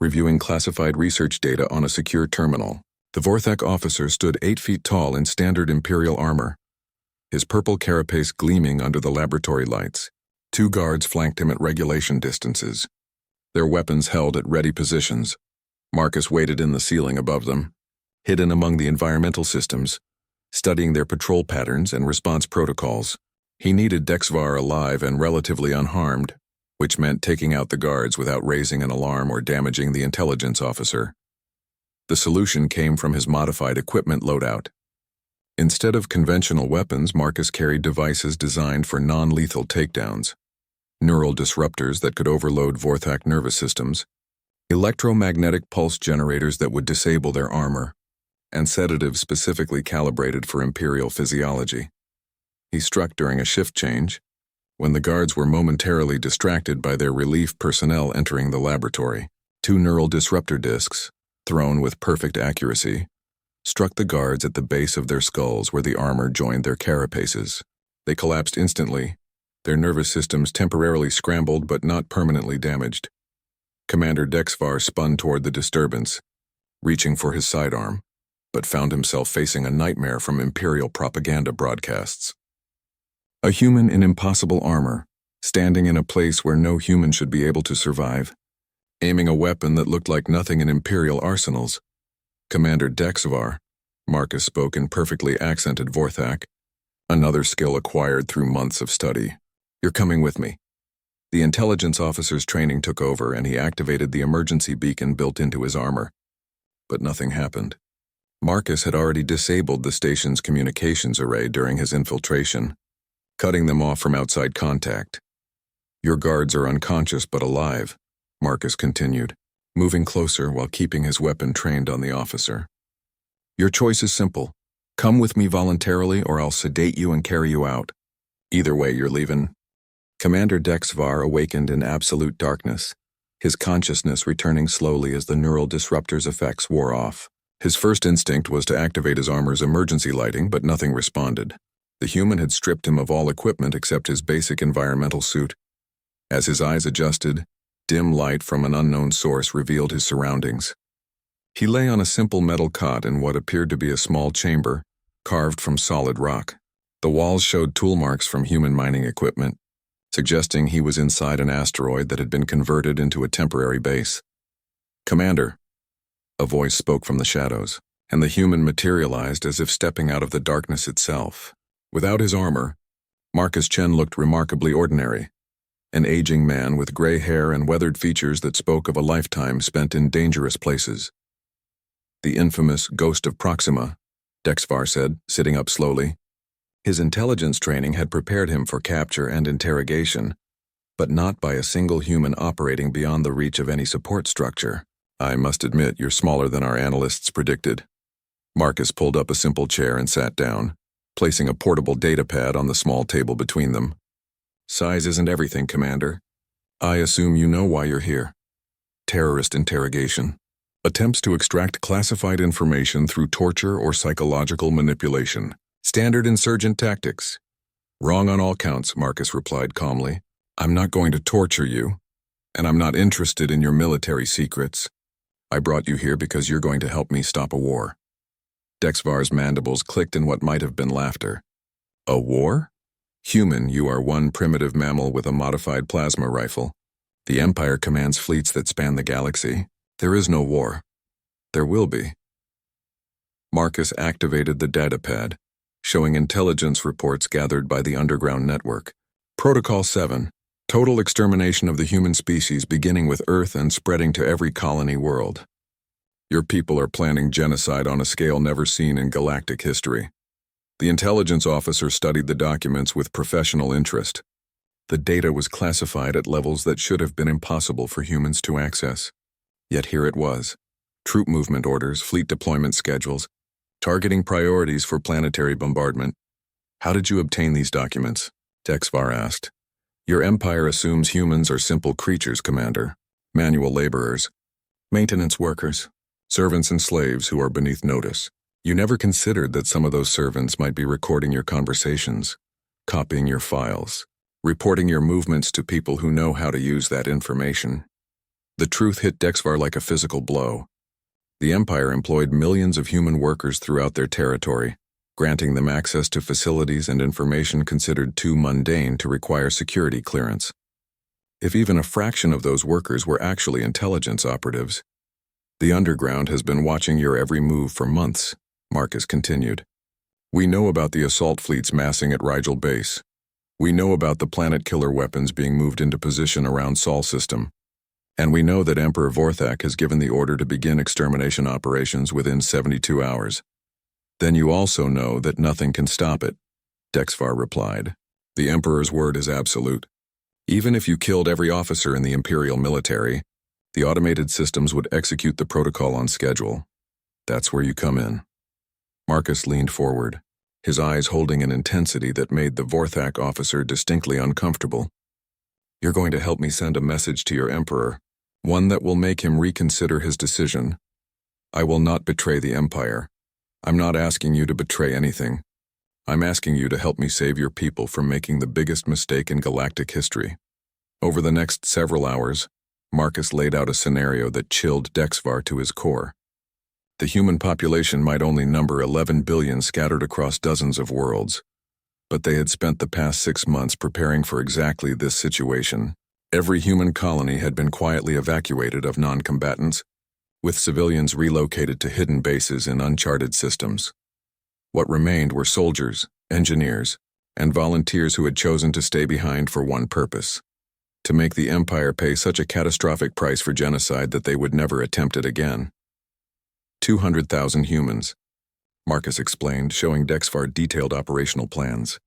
reviewing classified research data on a secure terminal. The Vorthak officer stood 8 feet tall in standard Imperial armor, his purple carapace gleaming under the laboratory lights. 2 guards flanked him at regulation distances, their weapons held at ready positions. Marcus waited in the ceiling above them, hidden among the environmental systems, studying their patrol patterns and response protocols. He needed Dexvar alive and relatively unharmed, which meant taking out the guards without raising an alarm or damaging the intelligence officer. The solution came from his modified equipment loadout. Instead of conventional weapons, Marcus carried devices designed for non-lethal takedowns. Neural disruptors that could overload Vorthak nervous systems, electromagnetic pulse generators that would disable their armor, and sedatives specifically calibrated for Imperial physiology. He struck during a shift change, when the guards were momentarily distracted by their relief personnel entering the laboratory. 2 neural disruptor discs, thrown with perfect accuracy, struck the guards at the base of their skulls where the armor joined their carapaces. They collapsed instantly, their nervous systems temporarily scrambled but not permanently damaged. Commander Dexvar spun toward the disturbance, reaching for his sidearm, but found himself facing a nightmare from Imperial propaganda broadcasts. A human in impossible armor, standing in a place where no human should be able to survive, aiming a weapon that looked like nothing in Imperial arsenals. Commander Dexvar, Marcus spoke in perfectly accented Vorthak, another skill acquired through months of study. You're coming with me. The intelligence officer's training took over and he activated the emergency beacon built into his armor. But nothing happened. Marcus had already disabled the station's communications array during his infiltration, cutting them off from outside contact. Your guards are unconscious but alive, Marcus continued, moving closer while keeping his weapon trained on the officer. Your choice is simple. Come with me voluntarily or I'll sedate you and carry you out. Either way, you're leaving. Commander Dexvar awakened in absolute darkness, his consciousness returning slowly as the neural disruptor's effects wore off. His first instinct was to activate his armor's emergency lighting, but nothing responded. The human had stripped him of all equipment except his basic environmental suit. As his eyes adjusted, dim light from an unknown source revealed his surroundings. He lay on a simple metal cot in what appeared to be a small chamber, carved from solid rock. The walls showed tool marks from human mining equipment, suggesting he was inside an asteroid that had been converted into a temporary base. Commander, a voice spoke from the shadows, and the human materialized as if stepping out of the darkness itself. Without his armor, Marcus Chen looked remarkably ordinary, an aging man with gray hair and weathered features that spoke of a lifetime spent in dangerous places. The infamous Ghost of Proxima, Dexvar said, sitting up slowly. His intelligence training had prepared him for capture and interrogation, but not by a single human operating beyond the reach of any support structure. I must admit, you're smaller than our analysts predicted. Marcus pulled up a simple chair and sat down, placing a portable data pad on the small table between them. Size isn't everything, Commander. I assume you know why you're here. Terrorist interrogation. Attempts to extract classified information through torture or psychological manipulation. Standard insurgent tactics. Wrong on all counts, Marcus replied calmly. I'm not going to torture you, and I'm not interested in your military secrets. I brought you here because you're going to help me stop a war. Dexvar's mandibles clicked in what might have been laughter. A war? Human, you are one primitive mammal with a modified plasma rifle. The Empire commands fleets that span the galaxy. There is no war. There will be. Marcus activated the datapad, showing intelligence reports gathered by the underground network. Protocol 7. Total extermination of the human species beginning with Earth and spreading to every colony world. Your people are planning genocide on a scale never seen in galactic history. The intelligence officer studied the documents with professional interest. The data was classified at levels that should have been impossible for humans to access. Yet here it was. Troop movement orders, fleet deployment schedules, targeting priorities for planetary bombardment. How did you obtain these documents? Dexvar asked. Your empire assumes humans are simple creatures, Commander. Manual laborers, maintenance workers, servants and slaves who are beneath notice. You never considered that some of those servants might be recording your conversations, copying your files, reporting your movements to people who know how to use that information. The truth hit Dexvar like a physical blow. The Empire employed millions of human workers throughout their territory, granting them access to facilities and information considered too mundane to require security clearance. If even a fraction of those workers were actually intelligence operatives, the underground has been watching your every move for months, Marcus continued. We know about the assault fleets massing at Rigel Base. We know about the planet-killer weapons being moved into position around Sol System. And we know that Emperor Vorthak has given the order to begin extermination operations within 72 hours. Then you also know that nothing can stop it, Dexvar replied. The Emperor's word is absolute. Even if you killed every officer in the Imperial military, the automated systems would execute the protocol on schedule. That's where you come in. Marcus leaned forward, his eyes holding an intensity that made the Vorthak officer distinctly uncomfortable. You're going to help me send a message to your Emperor, one that will make him reconsider his decision. I will not betray the Empire. I'm not asking you to betray anything. I'm asking you to help me save your people from making the biggest mistake in galactic history. Over the next several hours, Marcus laid out a scenario that chilled Dexvar to his core. The human population might only number 11 billion scattered across dozens of worlds, but they had spent the past 6 months preparing for exactly this situation. Every human colony had been quietly evacuated of non-combatants, with civilians relocated to hidden bases in uncharted systems. What remained were soldiers, engineers, and volunteers who had chosen to stay behind for one purpose: to make the Empire pay such a catastrophic price for genocide that they would never attempt it again. 200,000 humans, Marcus explained, showing Dexvar detailed operational plans.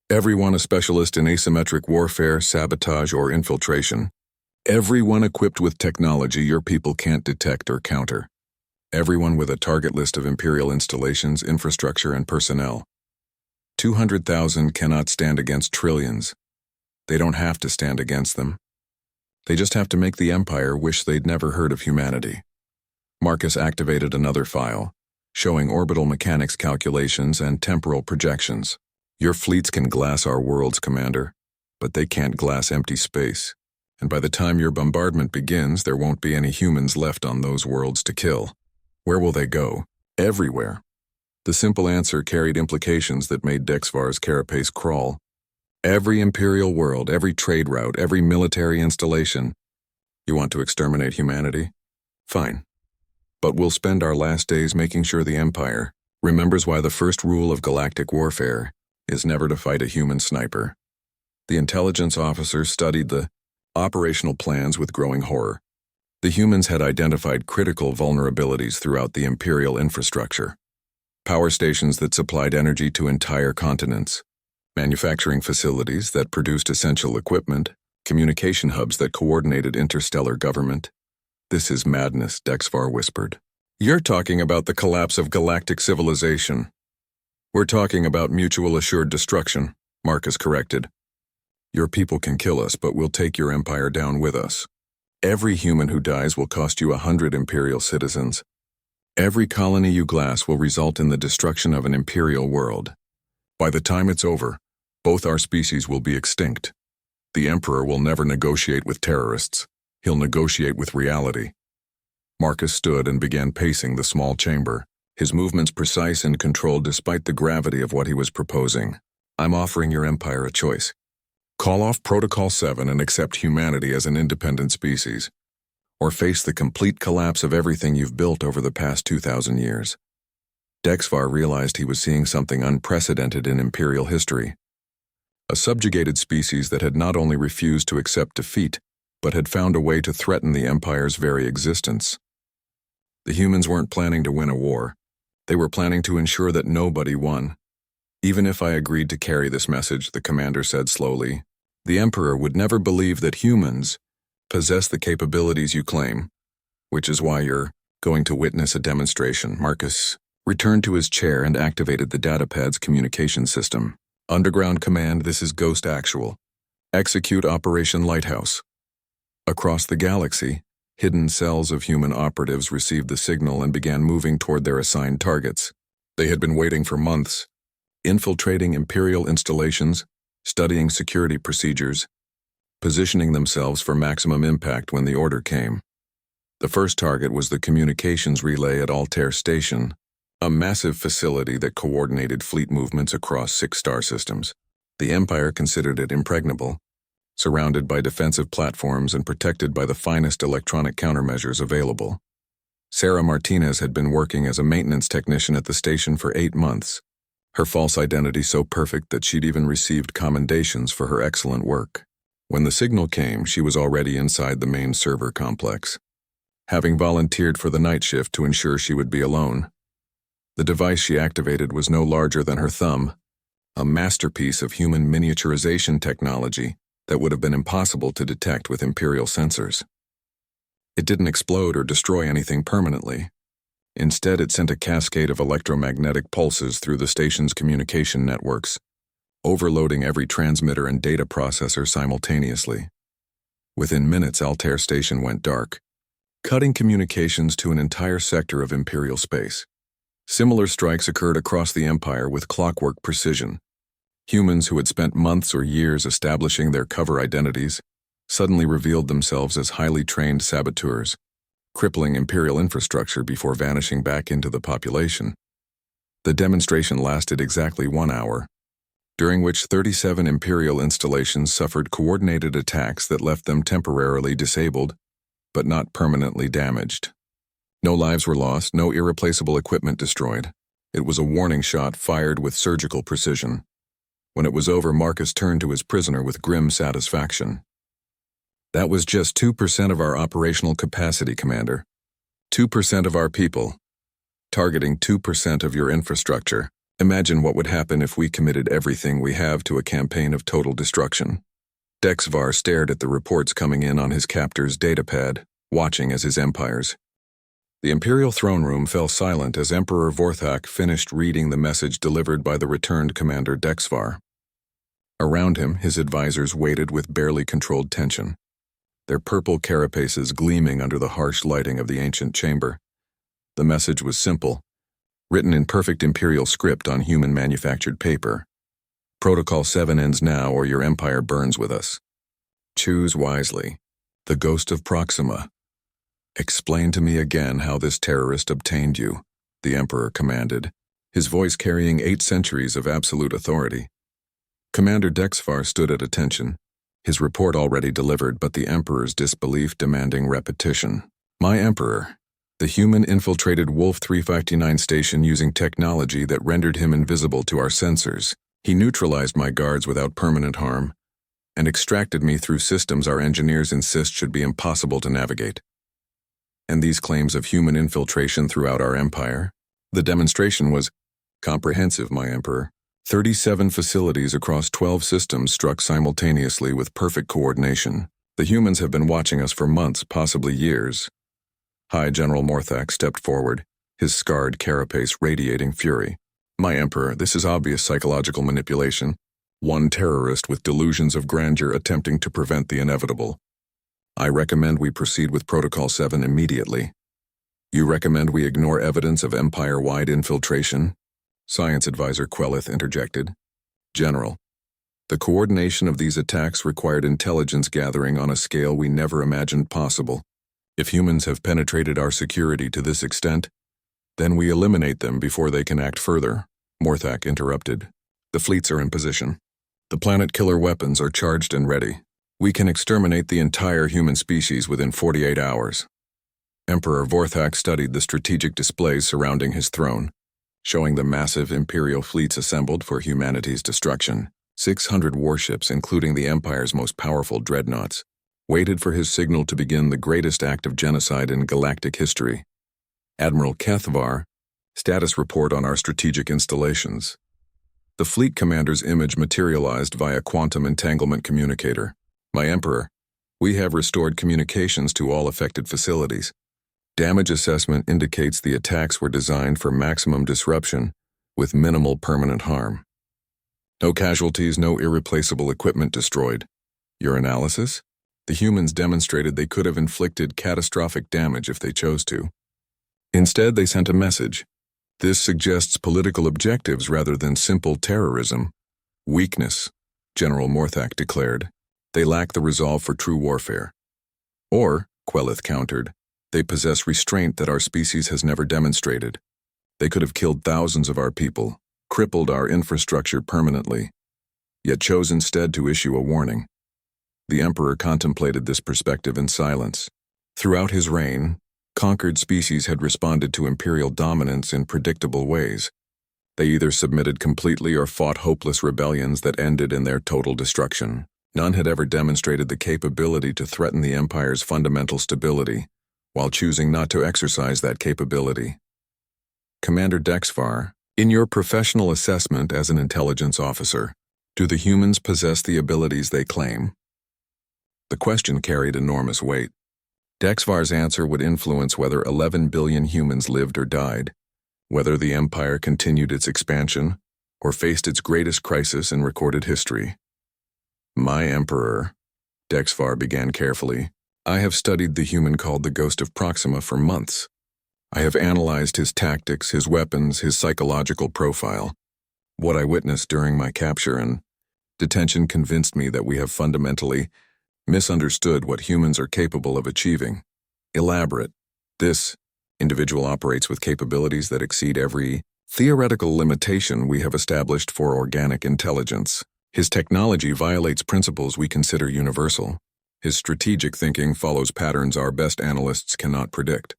Everyone a specialist in asymmetric warfare, sabotage, or infiltration. Everyone equipped with technology your people can't detect or counter. Everyone with a target list of Imperial installations, infrastructure, and personnel. 200,000 cannot stand against trillions. They don't have to stand against them. They just have to make the Empire wish they'd never heard of humanity. Marcus activated another file, showing orbital mechanics calculations and temporal projections. Your fleets can glass our worlds, Commander, but they can't glass empty space. And by the time your bombardment begins, there won't be any humans left on those worlds to kill. Where will they go? Everywhere. The simple answer carried implications that made Dexvar's carapace crawl. Every Imperial world, every trade route, every military installation. You want to exterminate humanity? Fine. But we'll spend our last days making sure the Empire remembers why the first rule of galactic warfare is never to fight a human sniper. The intelligence officer studied the operational plans with growing horror. The humans had identified critical vulnerabilities throughout the Imperial infrastructure. Power stations that supplied energy to entire continents, manufacturing facilities that produced essential equipment, communication hubs that coordinated interstellar government. This is madness, Dexvar whispered. You're talking about the collapse of galactic civilization. We're talking about mutual assured destruction, Marcus corrected. Your people can kill us, but we'll take your empire down with us. Every human who dies will cost you 100 Imperial citizens. Every colony you glass will result in the destruction of an Imperial world. By the time it's over, both our species will be extinct. The Emperor will never negotiate with terrorists. He'll negotiate with reality. Marcus stood and began pacing the small chamber, his movements precise and controlled despite the gravity of what he was proposing. I'm offering your empire a choice. Call off Protocol 7 and accept humanity as an independent species, or face the complete collapse of everything you've built over the past 2,000 years. Dexvar realized he was seeing something unprecedented in Imperial history. A subjugated species that had not only refused to accept defeat, but had found a way to threaten the Empire's very existence. The humans weren't planning to win a war. They were planning to ensure that nobody won. Even if I agreed to carry this message, the commander said slowly, the Emperor would never believe that humans possess the capabilities you claim, which is why you're going to witness a demonstration. Marcus returned to his chair and activated the datapad's communication system. Underground Command, this is Ghost Actual. Execute Operation Lighthouse. Across the galaxy, hidden cells of human operatives received the signal and began moving toward their assigned targets. They had been waiting for months, infiltrating Imperial installations, studying security procedures, positioning themselves for maximum impact when the order came. The first target was the communications relay at Altair Station, a massive facility that coordinated fleet movements across 6 star systems. The Empire considered it impregnable, surrounded by defensive platforms and protected by the finest electronic countermeasures available. Sarah Martinez had been working as a maintenance technician at the station for 8 months, her false identity so perfect that she'd even received commendations for her excellent work. When the signal came, she was already inside the main server complex, having volunteered for the night shift to ensure she would be alone. The device she activated was no larger than her thumb, a masterpiece of human miniaturization technology that would have been impossible to detect with Imperial sensors. It didn't explode or destroy anything permanently. Instead, it sent a cascade of electromagnetic pulses through the station's communication networks, overloading every transmitter and data processor simultaneously. Within minutes, Altair Station went dark, cutting communications to an entire sector of Imperial space. Similar strikes occurred across the Empire with clockwork precision. Humans who had spent months or years establishing their cover identities suddenly revealed themselves as highly trained saboteurs, crippling Imperial infrastructure before vanishing back into the population. The demonstration lasted exactly 1 hour, during which 37 Imperial installations suffered coordinated attacks that left them temporarily disabled, but not permanently damaged. No lives were lost, no irreplaceable equipment destroyed. It was a warning shot fired with surgical precision. When it was over, Marcus turned to his prisoner with grim satisfaction. "That was just 2% of our operational capacity, Commander. 2% of our people. Targeting 2% of your infrastructure. Imagine what would happen if we committed everything we have to a campaign of total destruction." Dexvar stared at the reports coming in on his captor's datapad, watching as his empires. The Imperial throne room fell silent as Emperor Vorthak finished reading the message delivered by the returned Commander Dexvar. Around him, his advisors waited with barely controlled tension, their purple carapaces gleaming under the harsh lighting of the ancient chamber. The message was simple, written in perfect Imperial script on human-manufactured paper. "Protocol 7 ends now, or your empire burns with us. Choose wisely. The Ghost of Proxima. Explain to me again how this terrorist obtained you," the Emperor commanded, his voice carrying 8 centuries of absolute authority. Commander Dexvar stood at attention, his report already delivered, but the Emperor's disbelief demanding repetition. "My Emperor, the human infiltrated Wolf 359 station using technology that rendered him invisible to our sensors. He neutralized my guards without permanent harm, and extracted me through systems our engineers insist should be impossible to navigate. And these claims of human infiltration throughout our empire? The demonstration was comprehensive, my Emperor. 37 facilities across 12 systems struck simultaneously with perfect coordination. The humans have been watching us for months, possibly years." High General Morthak stepped forward, his scarred carapace radiating fury. "My Emperor, this is obvious psychological manipulation. One terrorist with delusions of grandeur attempting to prevent the inevitable. I recommend we proceed with Protocol 7 immediately." "You recommend we ignore evidence of empire-wide infiltration?" Science Advisor Quelith interjected. "General, the coordination of these attacks required intelligence gathering on a scale we never imagined possible. If humans have penetrated our security to this extent, then we eliminate them before they can act further," Morthak interrupted. "The fleets are in position. The planet-killer weapons are charged and ready. We can exterminate the entire human species within 48 hours. Emperor Vorthak studied the strategic displays surrounding his throne, showing the massive Imperial fleets assembled for humanity's destruction. 600 warships, including the Empire's most powerful dreadnoughts, waited for his signal to begin the greatest act of genocide in galactic history. Admiral Kethvar, status report on our strategic installations. The fleet commander's image materialized via quantum entanglement communicator. My Emperor, we have restored communications to all affected facilities. Damage assessment indicates the attacks were designed for maximum disruption with minimal permanent harm. No casualties, no irreplaceable equipment destroyed. Your analysis? The humans demonstrated they could have inflicted catastrophic damage if they chose to. Instead, they sent a message. This suggests political objectives rather than simple terrorism. Weakness, General Morthak declared. They lack the resolve for true warfare. Or, Quelith countered, they possess restraint that our species has never demonstrated. They could have killed thousands of our people, crippled our infrastructure permanently, yet chose instead to issue a warning. The Emperor contemplated this perspective in silence. Throughout his reign, conquered species had responded to imperial dominance in predictable ways. They either submitted completely or fought hopeless rebellions that ended in their total destruction. None had ever demonstrated the capability to threaten the Empire's fundamental stability, while choosing not to exercise that capability. Commander Dexvar, in your professional assessment as an intelligence officer, do the humans possess the abilities they claim? The question carried enormous weight. Dexvar's answer would influence whether 11 billion humans lived or died, whether the Empire continued its expansion, or faced its greatest crisis in recorded history. My Emperor, Dexvar began carefully, I have studied the human called the Ghost of Proxima for months. I have analyzed his tactics, his weapons, his psychological profile. What I witnessed during my capture and detention convinced me that we have fundamentally misunderstood what humans are capable of achieving. Elaborate. This individual operates with capabilities that exceed every theoretical limitation we have established for organic intelligence. His technology violates principles we consider universal. His strategic thinking follows patterns our best analysts cannot predict.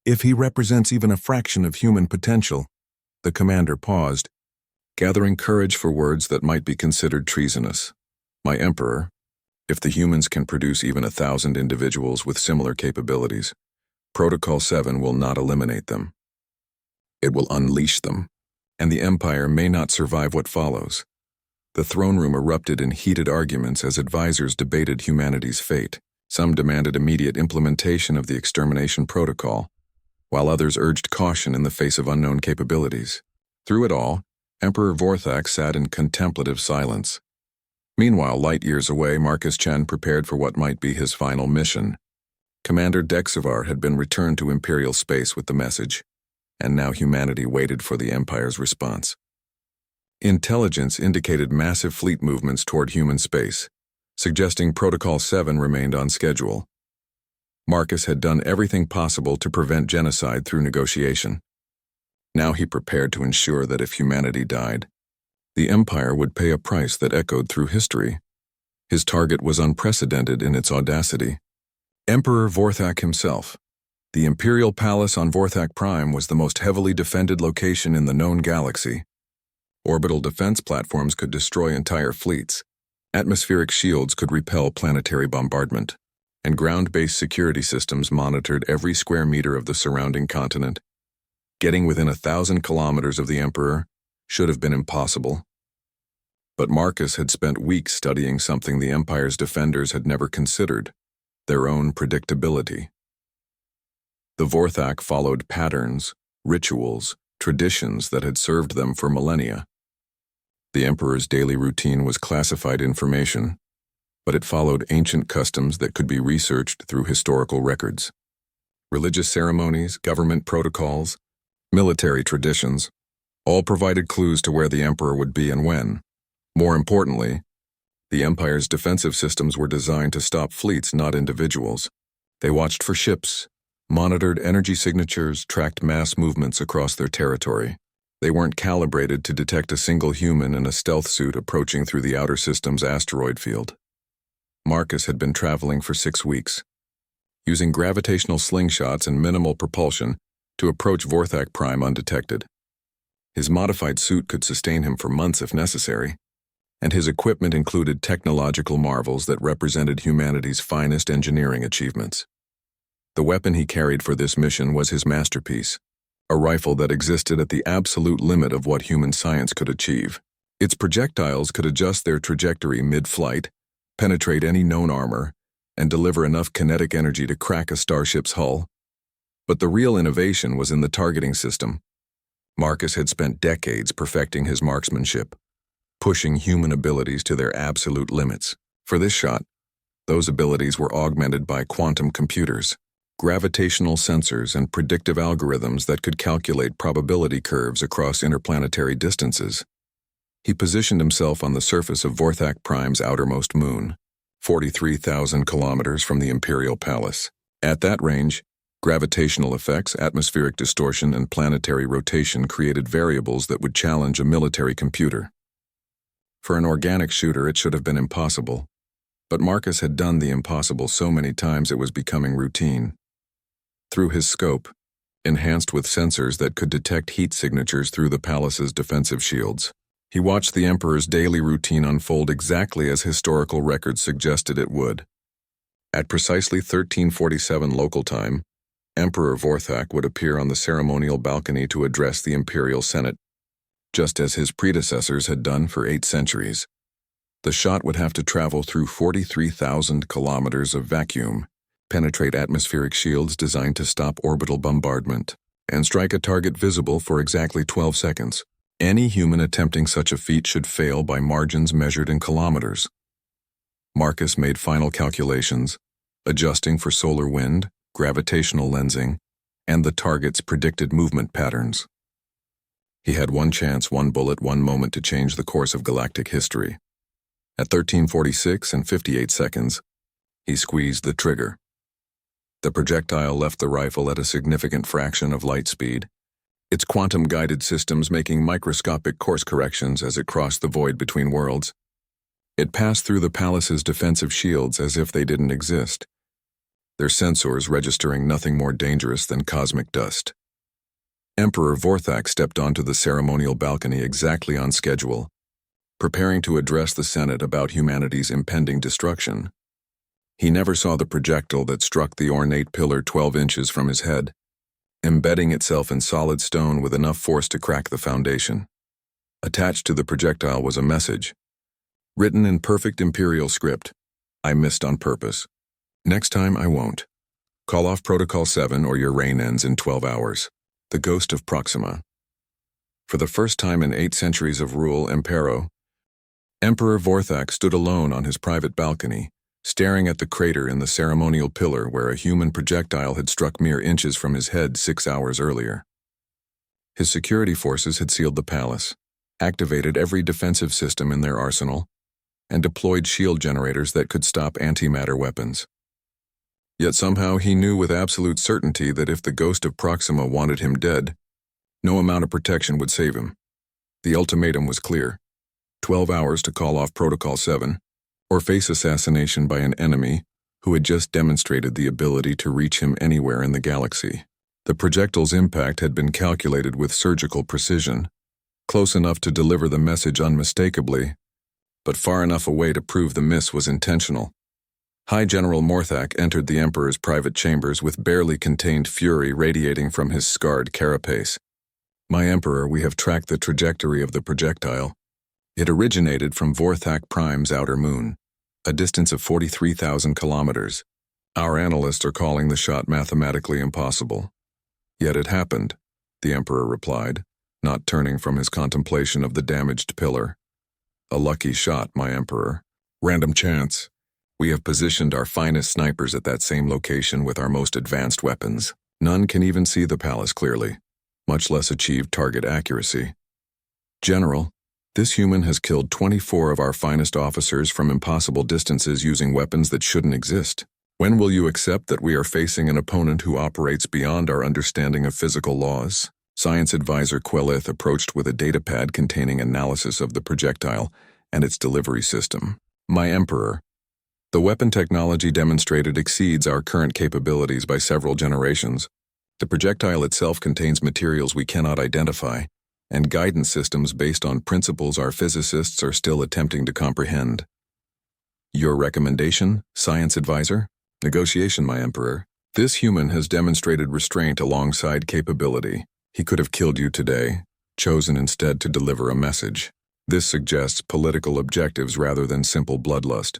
If he represents even a fraction of human potential, the commander paused, gathering courage for words that might be considered treasonous. My emperor, if the humans can produce even 1,000 individuals with similar capabilities, Protocol 7 will not eliminate them. It will unleash them, and the Empire may not survive what follows. The throne room erupted in heated arguments as advisors debated humanity's fate. Some demanded immediate implementation of the extermination protocol, while others urged caution in the face of unknown capabilities. Through it all, Emperor Vorthak sat in contemplative silence. Meanwhile, light years away, Marcus Chen prepared for what might be his final mission. Commander Dexavar had been returned to Imperial space with the message, and now humanity waited for the Empire's response. Intelligence indicated massive fleet movements toward human space, suggesting Protocol 7 remained on schedule. Marcus had done everything possible to prevent genocide through negotiation. Now he prepared to ensure that if humanity died, the Empire would pay a price that echoed through history. His target was unprecedented in its audacity. Emperor Vorthak himself. The Imperial Palace on Vorthak Prime was the most heavily defended location in the known galaxy. Orbital defense platforms could destroy entire fleets. Atmospheric shields could repel planetary bombardment, and ground-based security systems monitored every square meter of the surrounding continent. Getting within 1,000 kilometers of the Emperor should have been impossible. But Marcus had spent weeks studying something the Empire's defenders had never considered: their own predictability. The Vorthak followed patterns, rituals, traditions that had served them for millennia. The Emperor's daily routine was classified information, but it followed ancient customs that could be researched through historical records. Religious ceremonies, government protocols, military traditions, all provided clues to where the Emperor would be and when. More importantly, the Empire's defensive systems were designed to stop fleets, not individuals. They watched for ships, monitored energy signatures, tracked mass movements across their territory. They weren't calibrated to detect a single human in a stealth suit approaching through the outer system's asteroid field. Marcus had been traveling for 6 weeks, using gravitational slingshots and minimal propulsion to approach Vorthak Prime undetected. His modified suit could sustain him for months if necessary, and his equipment included technological marvels that represented humanity's finest engineering achievements. The weapon he carried for this mission was his masterpiece, a rifle that existed at the absolute limit of what human science could achieve. Its projectiles could adjust their trajectory mid-flight, penetrate any known armor, and deliver enough kinetic energy to crack a starship's hull. But the real innovation was in the targeting system. Marcus had spent decades perfecting his marksmanship, pushing human abilities to their absolute limits. For this shot, those abilities were augmented by quantum computers, gravitational sensors, and predictive algorithms that could calculate probability curves across interplanetary distances. He positioned himself on the surface of Vorthak Prime's outermost moon, 43,000 kilometers from the Imperial Palace. At that range, gravitational effects, atmospheric distortion, and planetary rotation created variables that would challenge a military computer. For an organic shooter, it should have been impossible, but Marcus had done the impossible so many times it was becoming routine. Through his scope, enhanced with sensors that could detect heat signatures through the palace's defensive shields, he watched the Emperor's daily routine unfold exactly as historical records suggested it would. At precisely 1347 local time, Emperor Vorthak would appear on the ceremonial balcony to address the Imperial Senate, just as his predecessors had done for 8 centuries. The shot would have to travel through 43,000 kilometers of vacuum, penetrate atmospheric shields designed to stop orbital bombardment, and strike a target visible for exactly 12 seconds. Any human attempting such a feat should fail by margins measured in kilometers. Marcus made final calculations, adjusting for solar wind, gravitational lensing, and the target's predicted movement patterns. He had one chance, one bullet, one moment to change the course of galactic history. At 13:46 and 58 seconds, he squeezed the trigger. The projectile left the rifle at a significant fraction of light speed, its quantum-guided systems making microscopic course corrections as it crossed the void between worlds. It passed through the palace's defensive shields as if they didn't exist, their sensors registering nothing more dangerous than cosmic dust. Emperor Vorthak stepped onto the ceremonial balcony exactly on schedule, preparing to address the Senate about humanity's impending destruction. He never saw the projectile that struck the ornate pillar 12 inches from his head, embedding itself in solid stone with enough force to crack the foundation. Attached to the projectile was a message, written in perfect imperial script. "I missed on purpose. Next time I won't. Call off Protocol 7 or your reign ends in 12 hours. The Ghost of Proxima." For the first time in 8 centuries of rule, Emperor Vorthak stood alone on his private balcony, staring at the crater in the ceremonial pillar where a human projectile had struck mere inches from his head 6 hours earlier. His security forces had sealed the palace, activated every defensive system in their arsenal, and deployed shield generators that could stop antimatter weapons. Yet somehow he knew with absolute certainty that if the Ghost of Proxima wanted him dead, no amount of protection would save him. The ultimatum was clear: 12 hours to call off Protocol 7, or face assassination by an enemy who had just demonstrated the ability to reach him anywhere in the galaxy. The projectile's impact had been calculated with surgical precision, close enough to deliver the message unmistakably, but far enough away to prove the miss was intentional. High General Morthak entered the Emperor's private chambers with barely contained fury radiating from his scarred carapace. "My Emperor, we have tracked the trajectory of the projectile. It originated from Vorthak Prime's outer moon, a distance of 43,000 kilometers. Our analysts are calling the shot mathematically impossible." "Yet it happened," the Emperor replied, not turning from his contemplation of the damaged pillar. "A lucky shot, my Emperor. Random chance. We have positioned our finest snipers at that same location with our most advanced weapons. None can even see the palace clearly, much less achieve target accuracy. General, this human has killed 24 of our finest officers from impossible distances using weapons that shouldn't exist. When will you accept that we are facing an opponent who operates beyond our understanding of physical laws?" Science advisor Quelith approached with a datapad containing analysis of the projectile and its delivery system. "My Emperor, the weapon technology demonstrated exceeds our current capabilities by several generations. The projectile itself contains materials we cannot identify, and guidance systems based on principles our physicists are still attempting to comprehend." "Your recommendation, Science advisor?" "Negotiation, my Emperor. This human has demonstrated restraint alongside capability. He could have killed you today, chosen instead to deliver a message. This suggests political objectives rather than simple bloodlust."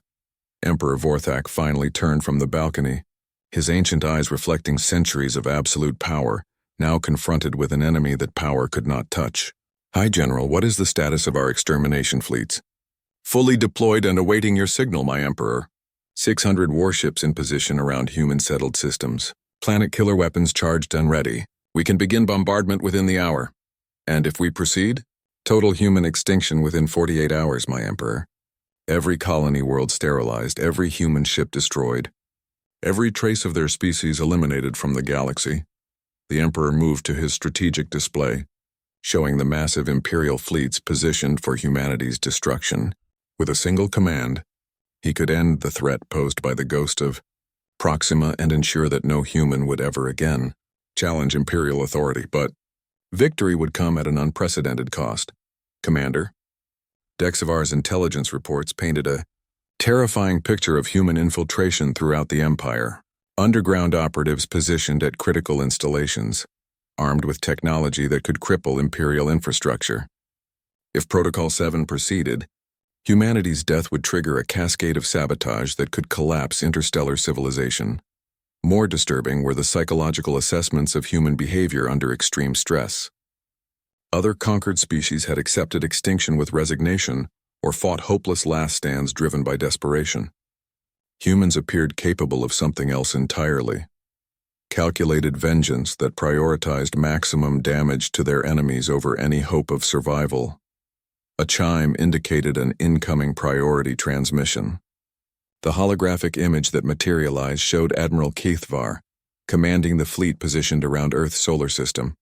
Emperor Vorthak finally turned from the balcony, his ancient eyes reflecting centuries of absolute power, now confronted with an enemy that power could not touch. "Hi, General, what is the status of our extermination fleets?" "Fully deployed and awaiting your signal, my Emperor. 600 warships in position around human-settled systems. Planet killer weapons charged and ready. We can begin bombardment within the hour. And if we proceed, total human extinction within 48 hours, my Emperor. Every colony world sterilized, every human ship destroyed, every trace of their species eliminated from the galaxy." The Emperor moved to his strategic display, showing the massive Imperial fleets positioned for humanity's destruction. With a single command, he could end the threat posed by the Ghost of Proxima and ensure that no human would ever again challenge Imperial authority, but victory would come at an unprecedented cost. "Commander, Dexavar's intelligence reports painted a terrifying picture of human infiltration throughout the Empire. Underground operatives positioned at critical installations, armed with technology that could cripple Imperial infrastructure. If Protocol 7 proceeded, humanity's death would trigger a cascade of sabotage that could collapse interstellar civilization. More disturbing were the psychological assessments of human behavior under extreme stress. Other conquered species had accepted extinction with resignation or fought hopeless last stands driven by desperation. Humans appeared capable of something else entirely. Calculated vengeance that prioritized maximum damage to their enemies over any hope of survival. A chime indicated an incoming priority transmission. The holographic image that materialized showed Admiral Keithvar, commanding the fleet positioned around Earth's solar system.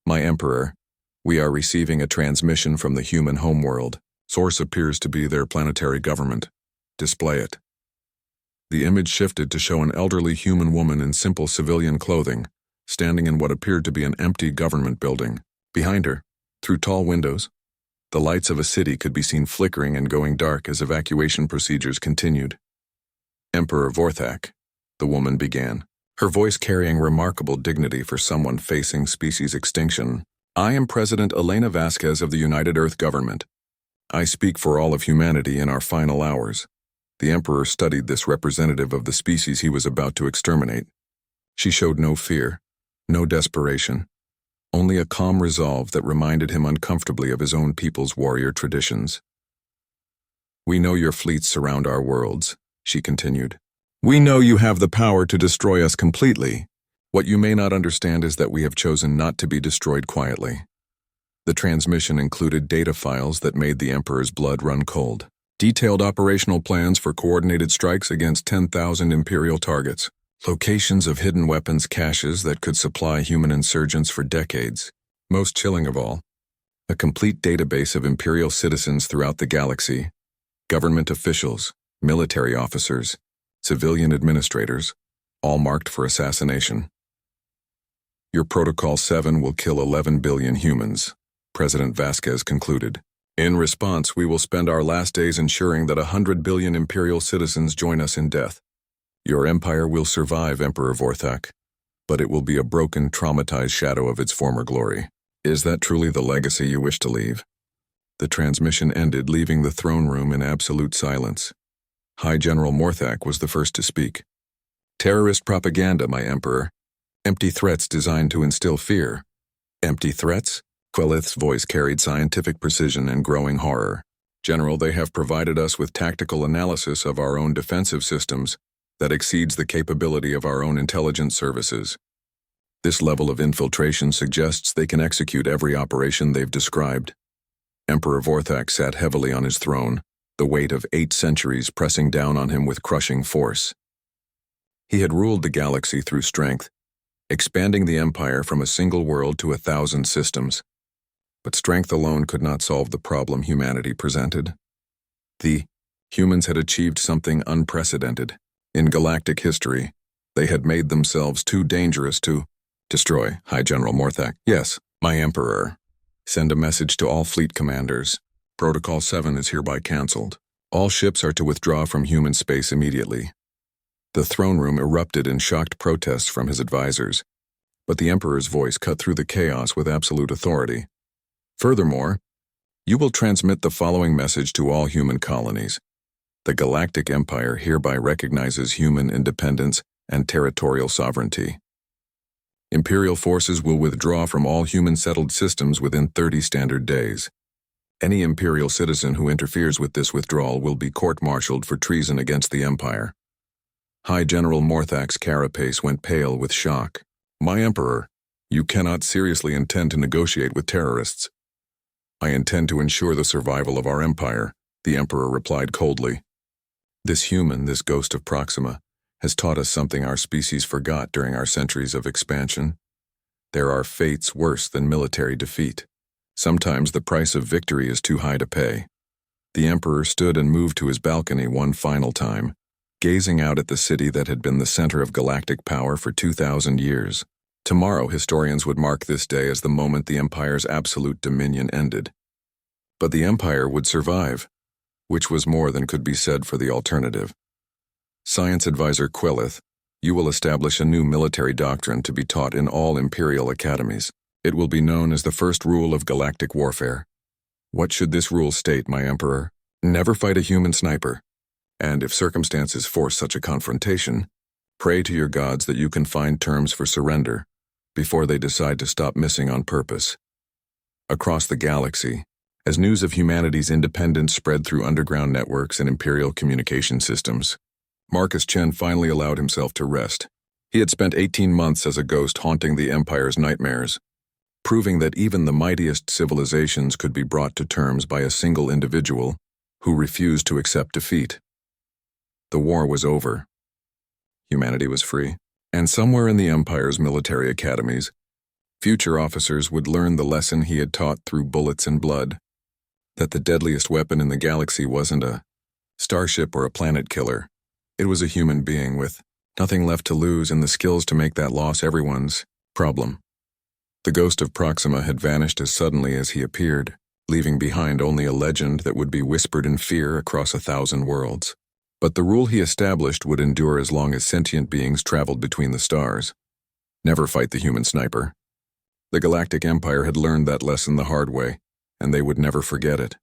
My Emperor, we are receiving a transmission from the human homeworld. Source appears to be their planetary government. Display it. The image shifted to show an elderly human woman in simple civilian clothing, standing in what appeared to be an empty government building. Behind her, through tall windows, the lights of a city could be seen flickering and going dark as evacuation procedures continued. Emperor Vorthak, the woman began, her voice carrying remarkable dignity for someone facing species extinction. I am President Elena Vasquez of the United Earth Government. I speak for all of humanity in our final hours. The Emperor studied this representative of the species he was about to exterminate. She showed no fear, no desperation, only a calm resolve that reminded him uncomfortably of his own people's warrior traditions. We know your fleets surround our worlds, she continued. We know you have the power to destroy us completely. What you may not understand is that we have chosen not to be destroyed quietly. The transmission included data files that made the Emperor's blood run cold. Detailed operational plans for coordinated strikes against 10,000 Imperial targets. Locations of hidden weapons caches that could supply human insurgents for decades. Most chilling of all, a complete database of Imperial citizens throughout the galaxy. Government officials, military officers, civilian administrators, all marked for assassination. Your Protocol 7 will kill 11 billion humans, President Vasquez concluded. In response, we will spend our last days ensuring that 100 billion Imperial citizens join us in death. Your empire will survive, Emperor Vorthak, but it will be a broken, traumatized shadow of its former glory. Is that truly the legacy you wish to leave? The transmission ended, leaving the throne room in absolute silence. High General Morthak was the first to speak. Terrorist propaganda, my Emperor. Empty threats designed to instill fear. Empty threats? Quelith's voice carried scientific precision and growing horror. General, they have provided us with tactical analysis of our own defensive systems that exceeds the capability of our own intelligence services. This level of infiltration suggests they can execute every operation they've described. Emperor Vorthak sat heavily on his throne, the weight of 8 centuries pressing down on him with crushing force. He had ruled the galaxy through strength, expanding the empire from a single world to 1,000 systems. But strength alone could not solve the problem humanity presented. The humans had achieved something unprecedented. In galactic history, they had made themselves too dangerous to destroy. High General Morthak. Yes, my Emperor. Send a message to all fleet commanders. Protocol 7 is hereby cancelled. All ships are to withdraw from human space immediately. The throne room erupted in shocked protests from his advisors, but the Emperor's voice cut through the chaos with absolute authority. Furthermore, you will transmit the following message to all human colonies. The Galactic Empire hereby recognizes human independence and territorial sovereignty. Imperial forces will withdraw from all human-settled systems within 30 standard days. Any Imperial citizen who interferes with this withdrawal will be court-martialed for treason against the Empire. High General Morthak's carapace went pale with shock. My Emperor, you cannot seriously intend to negotiate with terrorists. I intend to ensure the survival of our empire, the Emperor replied coldly. This human, this ghost of Proxima, has taught us something our species forgot during our centuries of expansion. There are fates worse than military defeat. Sometimes the price of victory is too high to pay. The Emperor stood and moved to his balcony one final time, gazing out at the city that had been the center of galactic power for 2,000 years. Tomorrow, historians would mark this day as the moment the Empire's absolute dominion ended. But the Empire would survive, which was more than could be said for the alternative. Science advisor Quelith, you will establish a new military doctrine to be taught in all Imperial academies. It will be known as the first rule of galactic warfare. What should this rule state, my Emperor? Never fight a human sniper. And if circumstances force such a confrontation, pray to your gods that you can find terms for surrender before they decide to stop missing on purpose. Across the galaxy, as news of humanity's independence spread through underground networks and Imperial communication systems, Marcus Chen finally allowed himself to rest. He had spent 18 months as a ghost haunting the Empire's nightmares, proving that even the mightiest civilizations could be brought to terms by a single individual who refused to accept defeat. The war was over. Humanity was free. And somewhere in the Empire's military academies, future officers would learn the lesson he had taught through bullets and blood, that the deadliest weapon in the galaxy wasn't a starship or a planet killer. It was a human being with nothing left to lose and the skills to make that loss everyone's problem. The ghost of Proxima had vanished as suddenly as he appeared, leaving behind only a legend that would be whispered in fear across 1,000 worlds. But the rule he established would endure as long as sentient beings traveled between the stars. Never fight the human sniper. The Galactic Empire had learned that lesson the hard way, and they would never forget it.